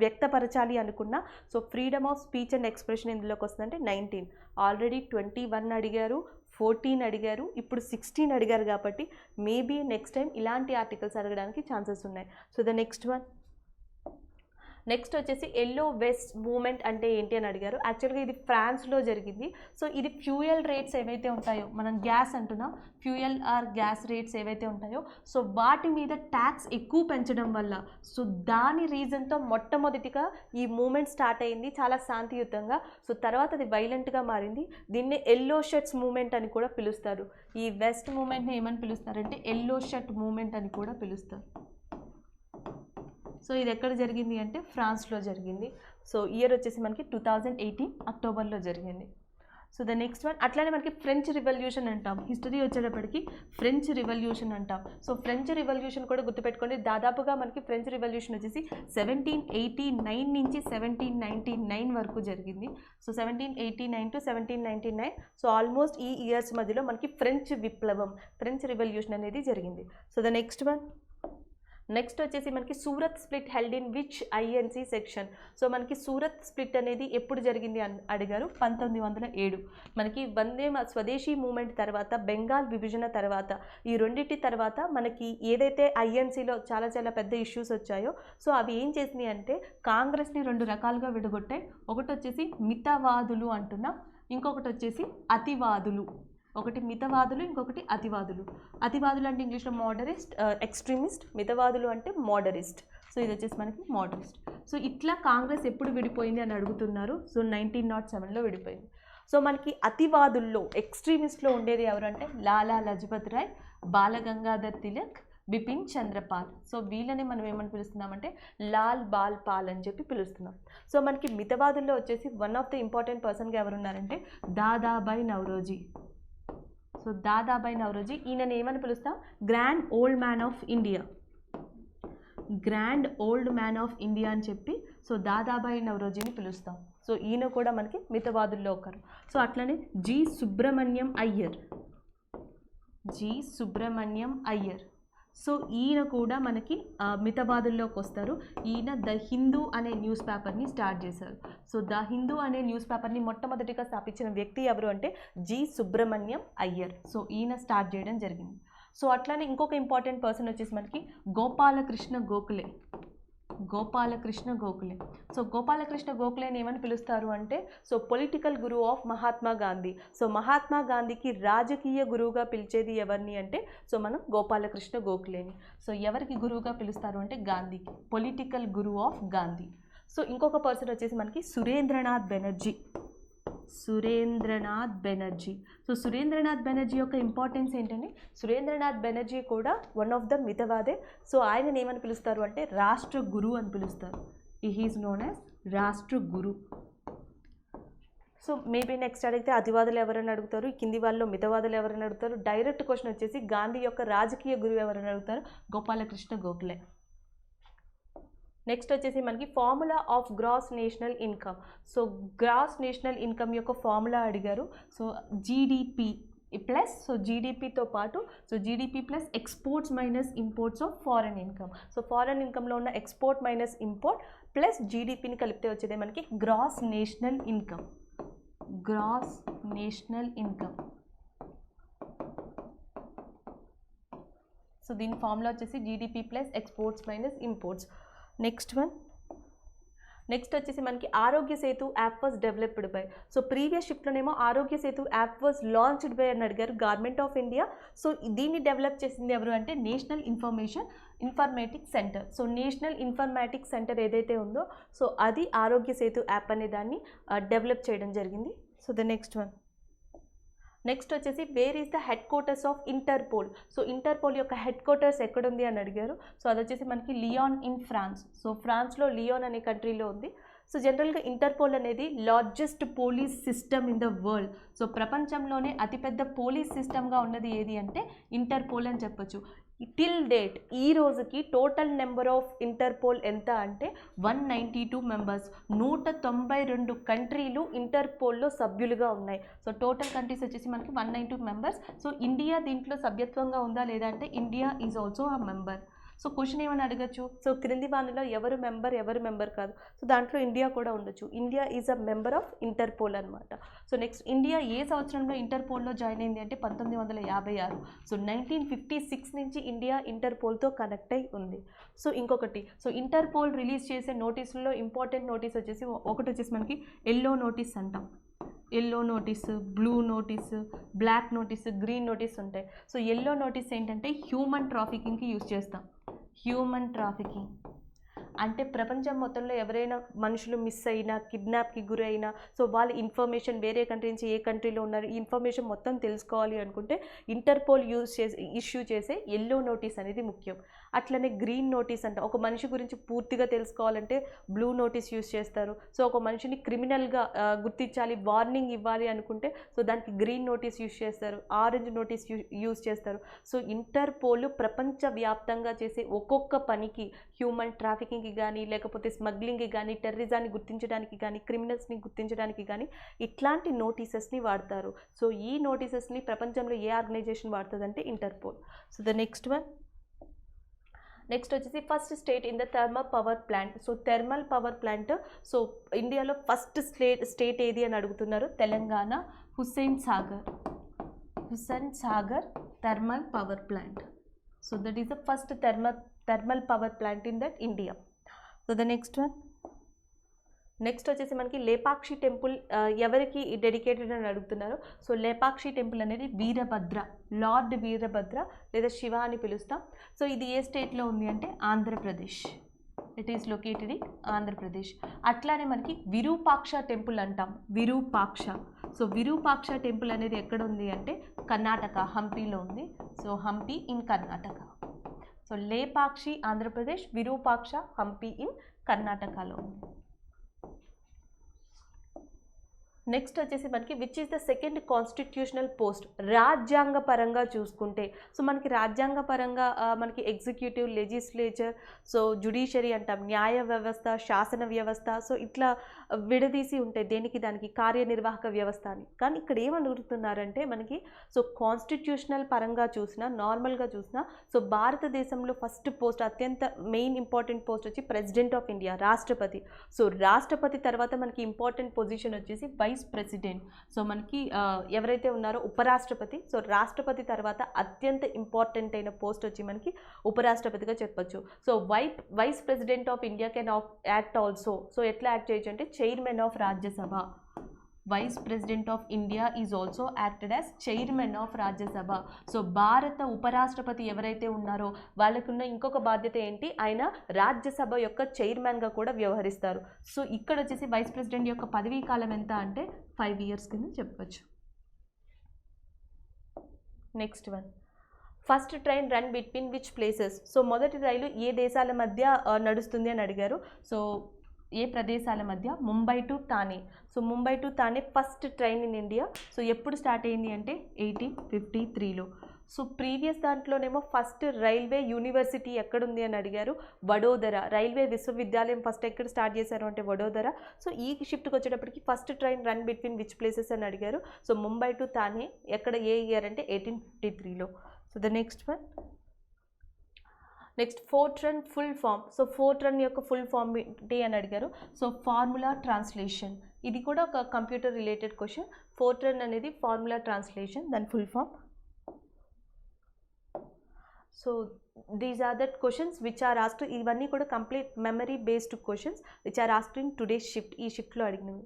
వ్యక్తపరచాలి అనుకున్నా so freedom of speech and expression ఇందులోకి వస్తుందంటే 19. ఆల్రెడీ 21 అడిగారు, 14 అడిగారు, ఇప్పుడు 16 అడిగారు కాబట్టి మేబీ నెక్స్ట్ టైం ఇలాంటి ఆర్టికల్స్ అడగడానికి ఛాన్సెస్ ఉన్నాయి. So the next one, next వచ్చేసి ఎల్లో వెస్ట్ మూమెంట్ అంటే ఏంటి అని అడిగారు. యాక్చువల్గా ఇది ఫ్రాన్స్లో జరిగింది. సో ఇది ఫ్యూయల్ రేట్స్ ఏవైతే ఉంటాయో, మనం గ్యాస్ అంటున్నాం, ఫ్యూయల్ ఆర్ గ్యాస్ రేట్స్ ఏవైతే ఉంటాయో సో వాటి మీద ట్యాక్స్ ఎక్కువ పెంచడం వల్ల సో దాని రీజన్తో మొట్టమొదటిగా ఈ మూమెంట్ స్టార్ట్ అయింది చాలా శాంతియుతంగా. సో తర్వాత అది వైలెంట్గా మారింది. దీన్ని ఎల్లో షర్ట్స్ మూమెంట్ అని కూడా పిలుస్తారు. ఈ వెస్ట్ మూమెంట్ని ఏమని పిలుస్తారంటే ఎల్లో షర్ట్ మూమెంట్ అని కూడా పిలుస్తారు. సో ఇది ఎక్కడ జరిగింది అంటే ఫ్రాన్స్లో జరిగింది. సో ఇయర్ వచ్చేసి మనకి 2018 అక్టోబర్లో జరిగింది. సో ద నెక్స్ట్ వన్ అట్లానే మనకి ఫ్రెంచ్ రివల్యూషన్ అంటాం, హిస్టరీ వచ్చేటప్పటికి ఫ్రెంచ్ రివల్యూషన్ అంటాం. సో ఫ్రెంచ్ రివల్యూషన్ కూడా గుర్తుపెట్టుకోండి, దాదాపుగా మనకి ఫ్రెంచ్ రివల్యూషన్ వచ్చేసి 1789 నుంచి 1799 వరకు జరిగింది. సో 1789 to 1799, సో ఆల్మోస్ట్ ఈ ఇయర్స్ మధ్యలో మనకి ఫ్రెంచ్ విప్లవం, ఫ్రెంచ్ రివల్యూషన్ అనేది జరిగింది. So the next one, next వచ్చేసి మనకి Surat split held in which INC section. So మనకి సూరత్ స్ప్లిట్ అనేది ఎప్పుడు జరిగింది అని అడిగారు, 1907. మనకి వందే స్వదేశీ మూమెంట్ తర్వాత, బెంగాల్ విభజన తర్వాత, ఈ రెండింటి తర్వాత మనకి ఏదైతే ఐఎన్సీలో చాలా చాలా పెద్ద ఇష్యూస్ వచ్చాయో, సో అవి ఏం చేసినాయి అంటే కాంగ్రెస్ని 2 రకాలుగా విడగొట్టాయి. ఒకటి వచ్చేసి మితవాదులు అంటున్నాం, ఇంకొకటి వచ్చేసి అతివాదులు. ఒకటి మితవాదులు, ఇంకొకటి అతివాదులు. అతివాదులు అంటే ఇంగ్లీష్లో మోడరిస్ట్, ఎక్స్ట్రీమిస్ట్. మితవాదులు అంటే మోడరిస్ట్. సో ఇది వచ్చేసి మనకి మోడరిస్ట్. సో ఇట్లా కాంగ్రెస్ ఎప్పుడు విడిపోయింది అని అడుగుతున్నారు. సో 1907లో విడిపోయింది. సో మనకి అతివాదుల్లో, ఎక్స్ట్రీమిస్ట్లో ఉండేది ఎవరు అంటే లాలా లజపత్ రాయ్, బాలగంగాధర్ తిలక్, బిపిన్ చంద్రపాల్. సో వీళ్ళని మనం ఏమని పిలుస్తున్నామంటే లాల్ బాల్ పాల్ అని చెప్పి పిలుస్తున్నాం. సో మనకి మితవాదుల్లో వచ్చేసి వన్ ఆఫ్ ద ఇంపార్టెంట్ పర్సన్గా ఎవరున్నారంటే దాదాబాయి నౌరోజీ. సో దాదాబాయి నౌరోజీ, ఈయనని ఏమని పిలుస్తాం, grand old man of India, grand old man of India అని చెప్పి సో దాదాబాయి నౌరోజీని పిలుస్తాం. సో ఈయన కూడా మనకి మితవాదుల్లో ఒకరు. సో అట్లనే G Subrahmanyam Iyer, G Subrahmanyam Iyer. So ఈయన కూడా మనకి మితవాదుల్లోకి వస్తారు. ఈయన ద హిందూ అనే న్యూస్ పేపర్ని స్టార్ట్ చేశారు. సో ద హిందూ అనే న్యూస్ పేపర్ని మొట్టమొదటిగా స్థాపించిన వ్యక్తి ఎవరు అంటే జి సుబ్రహ్మణ్యం అయ్యర్. సో ఈయన స్టార్ట్ చేయడం జరిగింది. సో అట్లానే ఇంకొక ఇంపార్టెంట్ పర్సన్ వచ్చేసి మనకి గోపాలకృష్ణ గోఖలే, గోపాలకృష్ణ గోఖలే. సో గోపాలకృష్ణ గోఖలేని ఏమని పిలుస్తారు అంటే సో పొలిటికల్ గురువు ఆఫ్ మహాత్మా గాంధీ. సో మహాత్మా గాంధీకి రాజకీయ గురువుగా పిలిచేది ఎవరిని అంటే సో మనం గోపాలకృష్ణ గోఖలేని. సో ఎవరికి గురువుగా పిలుస్తారు అంటే గాంధీకి, పొలిటికల్ గురువు ఆఫ్ గాంధీ. సో ఇంకొక పర్సన్ వచ్చేసి మనకి సురేంద్రనాథ్ బెనర్జీ, సురేంద్రనాథ్ బెనర్జీ. సో సురేంద్రనాథ్ బెనర్జీ యొక్క ఇంపార్టెన్స్ ఏంటంటే సురేంద్రనాథ్ బెనర్జీ కూడా వన్ ఆఫ్ ద మితవాదే. సో ఆయనని ఏమని పిలుస్తారు అంటే రాష్ట్ర గురు అని పిలుస్తారు. హీఈస్ నోన్ యాజ్ రాష్ట్ర గురు. సో మేబీ నెక్స్ట్ అడిగితే అతివాదులు ఎవరైనా అడుగుతారు, కింది వాళ్ళు మితవాదులు ఎవరైనా అడుగుతారు. డైరెక్ట్ క్వశ్చన్ వచ్చేసి గాంధీ యొక్క రాజకీయ గురువు ఎవరైనా అడుగుతారు, గోపాలకృష్ణ గోఖలే. నెక్స్ట్ వచ్చేసి మనకి formula of gross national income. So gross national income యొక్క ఫార్ములా అడిగారు. సో జీడిపి ప్లస్, సో జీడిపితో పాటు so GDP plus exports minus imports of foreign income. So foreign ఇన్కమ్లో ఉన్న ఎక్స్పోర్ట్ మైనస్ ఇంపోర్ట్ ప్లస్ జీడిపిని కలిపితే వచ్చేది మనకి gross national income, gross national income. So దీని ఫార్ములా వచ్చేసి GDP plus exports minus imports. Next one, next వచ్చేసి మనకి Aarogya Setu app was developed by. So previous షిఫ్ట్లోనేమో Aarogya Setu app was launched by అని అడిగారు, గవర్నమెంట్ ఆఫ్ ఇండియా. సో దీన్ని డెవలప్ చేసింది ఎవరు అంటే national informatic centre. So national informatic centre ఏదైతే ఉందో సో అది ఆరోగ్య సేతు యాప్ అనే దాన్ని డెవలప్ చేయడం జరిగింది. So the next one, next వచ్చేసి where is the headquarters of Interpol. So Interpol యొక్క హెడ్ క్వార్టర్స్ ఎక్కడుంది అని అడిగారు. సో అది వచ్చేసి మనకి లియాన్ ఇన్ ఫ్రాన్స్. సో ఫ్రాన్స్లో లియాన్ అనే కంట్రీలో ఉంది. సో జనరల్గా ఇంటర్పోల్ అనేది largest police system in the world. So ప్రపంచంలోనే అతిపెద్ద పోలీస్ సిస్టమ్గా ఉన్నది ఏది అంటే ఇంటర్పోల్ అని చెప్పొచ్చు. టిల్ డేట్ ఈ రోజుకి టోటల్ నెంబర్ ఆఫ్ ఇంటర్పోల్ ఎంత అంటే 192 మెంబర్స్. 192 కంట్రీలు ఇంటర్పోల్లో సభ్యులుగా ఉన్నాయి. సో టోటల్ కంట్రీస్ వచ్చేసి మనకి 192 మెంబర్స్. సో ఇండియా దీంట్లో సభ్యత్వంగా ఉందా లేదా అంటే India is also a member. So question ఏమని అడగచ్చు, సో క్రింది వానిలో ఎవరు మెంబర్ కాదు. సో దాంట్లో ఇండియా కూడా ఉండొచ్చు. India is a member of interpole అనమాట. సో నెక్స్ట్ ఇండియా ఏ సంవత్సరంలో ఇంటర్పోల్లో జాయిన్ అయింది అంటే 1956. సో 1956 నుంచి ఇండియా ఇంటర్పోల్తో కనెక్ట్ అయి ఉంది. సో ఇంకొకటి, సో ఇంటర్పోల్ రిలీజ్ చేసే నోటీసుల్లో ఇంపార్టెంట్ నోటీస్ వచ్చేసి ఒకటి వచ్చేసి మనకి ఎల్లో నోటీస్ అంటాం. Yellow notice, blue notice, black notice, green notice ఉంటాయి. సో ఎల్లో నోటీస్ ఏంటంటే హ్యూమన్ ట్రాఫికింగ్కి యూజ్ చేస్తాం, హ్యూమన్ ట్రాఫికింగ్. అంటే ప్రపంచం మొత్తంలో ఎవరైనా మనుషులు మిస్ అయినా, కిడ్నాప్కి గురైనా, సో వాళ్ళ ఇన్ఫర్మేషన్ వేరే కంట్రీ నుంచి ఏ కంట్రీలో ఉన్నారు ఈ ఇన్ఫర్మేషన్ మొత్తం తెలుసుకోవాలి అనుకుంటే ఇంటర్పోల్ ఇష్యూ చేసే ఎల్లో నోటీస్ అనేది ముఖ్యం. అట్లనే గ్రీన్ నోటీస్ అంట, ఒక మనిషి గురించి పూర్తిగా తెలుసుకోవాలంటే బ్లూ నోటీస్ యూస్ చేస్తారు. సో ఒక మనిషిని క్రిమినల్గా గుర్తించాలి, వార్నింగ్ ఇవ్వాలి అనుకుంటే సో దానికి గ్రీన్ నోటీస్ యూస్ చేస్తారు, ఆరెంజ్ నోటీస్ యూస్ చేస్తారు. సో ఇంటర్పోల్ ప్రపంచవ్యాప్తంగా చేసే ఒక్కొక్క పనికి, హ్యూమన్ ట్రాఫికింగ్కి కానీ, లేకపోతే స్మగ్లింగ్కి కానీ, టెర్రరిజాన్ని గుర్తించడానికి కానీ, క్రిమినల్స్ని గుర్తించడానికి కానీ ఇట్లాంటి నోటీసెస్ని వాడతారు. సో ఈ నోటీసెస్ని ప్రపంచంలో ఏ ఆర్గనైజేషన్ వాడుతుందంటే ఇంటర్పోల్. సో ద నెక్స్ట్ వచ్చేసి first state in the thermal power plant. So thermal power plant, so ఇండియాలో ఫస్ట్ స్టేట్ ఏది అని అడుగుతున్నారు. Telangana, Hussain Sagar thermal power plant. So that is the first thermal power plant in that India. So the next వచ్చేసి మనకి Lepakshi temple ఎవరికి dedicated అని అడుగుతున్నారు. So Lepakshi temple అనేది వీరభద్ర, లార్డ్ వీరభద్ర లేదా శివ అని పిలుస్తాం. సో ఇది ఏ స్టేట్లో ఉంది అంటే Andhra Pradesh. It is located in Andhra Pradesh. అట్లానే మనకి విరూపాక్ష టెంపుల్ అంటాం, విరూపాక్ష. సో విరూపాక్ష టెంపుల్ అనేది ఎక్కడ ఉంది అంటే కర్ణాటక, హంపీలో ఉంది. So Hampi in Karnataka. So Lepakshi Andhra Pradesh, Virupaksha Hampi in కర్ణాటకలో ఉంది. నెక్స్ట్ వచ్చేసి మనకి which is the second constitutional post. రాజ్యాంగ పరంగా చూసుకుంటే సో మనకి రాజ్యాంగ పరంగా మనకి ఎగ్జిక్యూటివ్, లెజిస్లేచర్, సో జ్యుడిషియరీ అంటాం, న్యాయ వ్యవస్థ, శాసన వ్యవస్థ, సో ఇట్లా విడదీసి ఉంటాయి దేనికి దానికి, కార్యనిర్వాహక వ్యవస్థ అని. కానీ ఇక్కడ ఏమనుకుంటున్నారంటే మనకి సో కాన్స్టిట్యూషనల్ పరంగా చూసినా, నార్మల్గా చూసినా సో భారతదేశంలో ఫస్ట్ పోస్ట్, అత్యంత మెయిన్ ఇంపార్టెంట్ పోస్ట్ వచ్చి ప్రెసిడెంట్ ఆఫ్ ఇండియా, రాష్ట్రపతి. సో రాష్ట్రపతి తర్వాత మనకి ఇంపార్టెంట్ పొజిషన్ వచ్చేసి వైస్ ప్రెసిడెంట్. సో మనకి ఎవరైతే ఉన్నారో ఉపరాష్ట్రపతి. సో రాష్ట్రపతి తర్వాత అత్యంత ఇంపార్టెంట్ అయిన పోస్ట్ వచ్చి మనకి ఉపరాష్ట్రపతిగా చెప్పొచ్చు. So vice president of India can act also. So ఎట్లా యాక్ట్ చేయొచ్చు అంటే chairman of Rajya Sabha. Vice president of India is also acted as chairman of Rajya Sabha. So భారత ఉపరాష్ట్రపతి ఎవరైతే ఉన్నారో వాళ్ళకున్న ఇంకొక బాధ్యత ఏంటి, ఆయన రాజ్యసభ యొక్క చైర్మన్గా కూడా వ్యవహరిస్తారు. సో ఇక్కడ వచ్చేసి వైస్ ప్రెసిడెంట్ యొక్క పదవీ కాలం ఎంత అంటే 5 years కింద చెప్పవచ్చు. Next first train run between which places. So మొదటి రైలు ఏ దేశాల మధ్య నడుస్తుంది అని అడిగారు. సో ఏ ప్రదేశాల మధ్య, Mumbai to Thane. So Mumbai to Thane first train in India. So ఎప్పుడు స్టార్ట్ అయింది అంటే 1853లో. సో ప్రీవియస్ దాంట్లోనేమో ఫస్ట్ రైల్వే యూనివర్సిటీ ఎక్కడుంది అని అడిగారు, వడోదర. రైల్వే విశ్వవిద్యాలయం ఫస్ట్ ఎక్కడ స్టార్ట్ చేశారు అంటే వడోదర. సో ఈ షిఫ్ట్కి వచ్చేటప్పటికి first train run between which places అని అడిగారు. సో ముంబై టు థానే ఎక్కడ, ఏ ఇయర్ అంటే 1853లో. So the next Fortran full form. So Fortran యొక్క ఫుల్ ఫామ్ ఏంటి అని అడిగారు. So formula translation. ఇది కూడా ఒక కంప్యూటర్ రిలేటెడ్ క్వశ్చన్. ఫోర్ట్రన్ అనేది ఫార్ములా ట్రాన్స్లేషన్, దాని full form. So these are that questions which are asked. ఇవన్నీ కూడా complete memory based questions which are asked in today's shift. ఈ షిఫ్ట్లో అడిగినవి.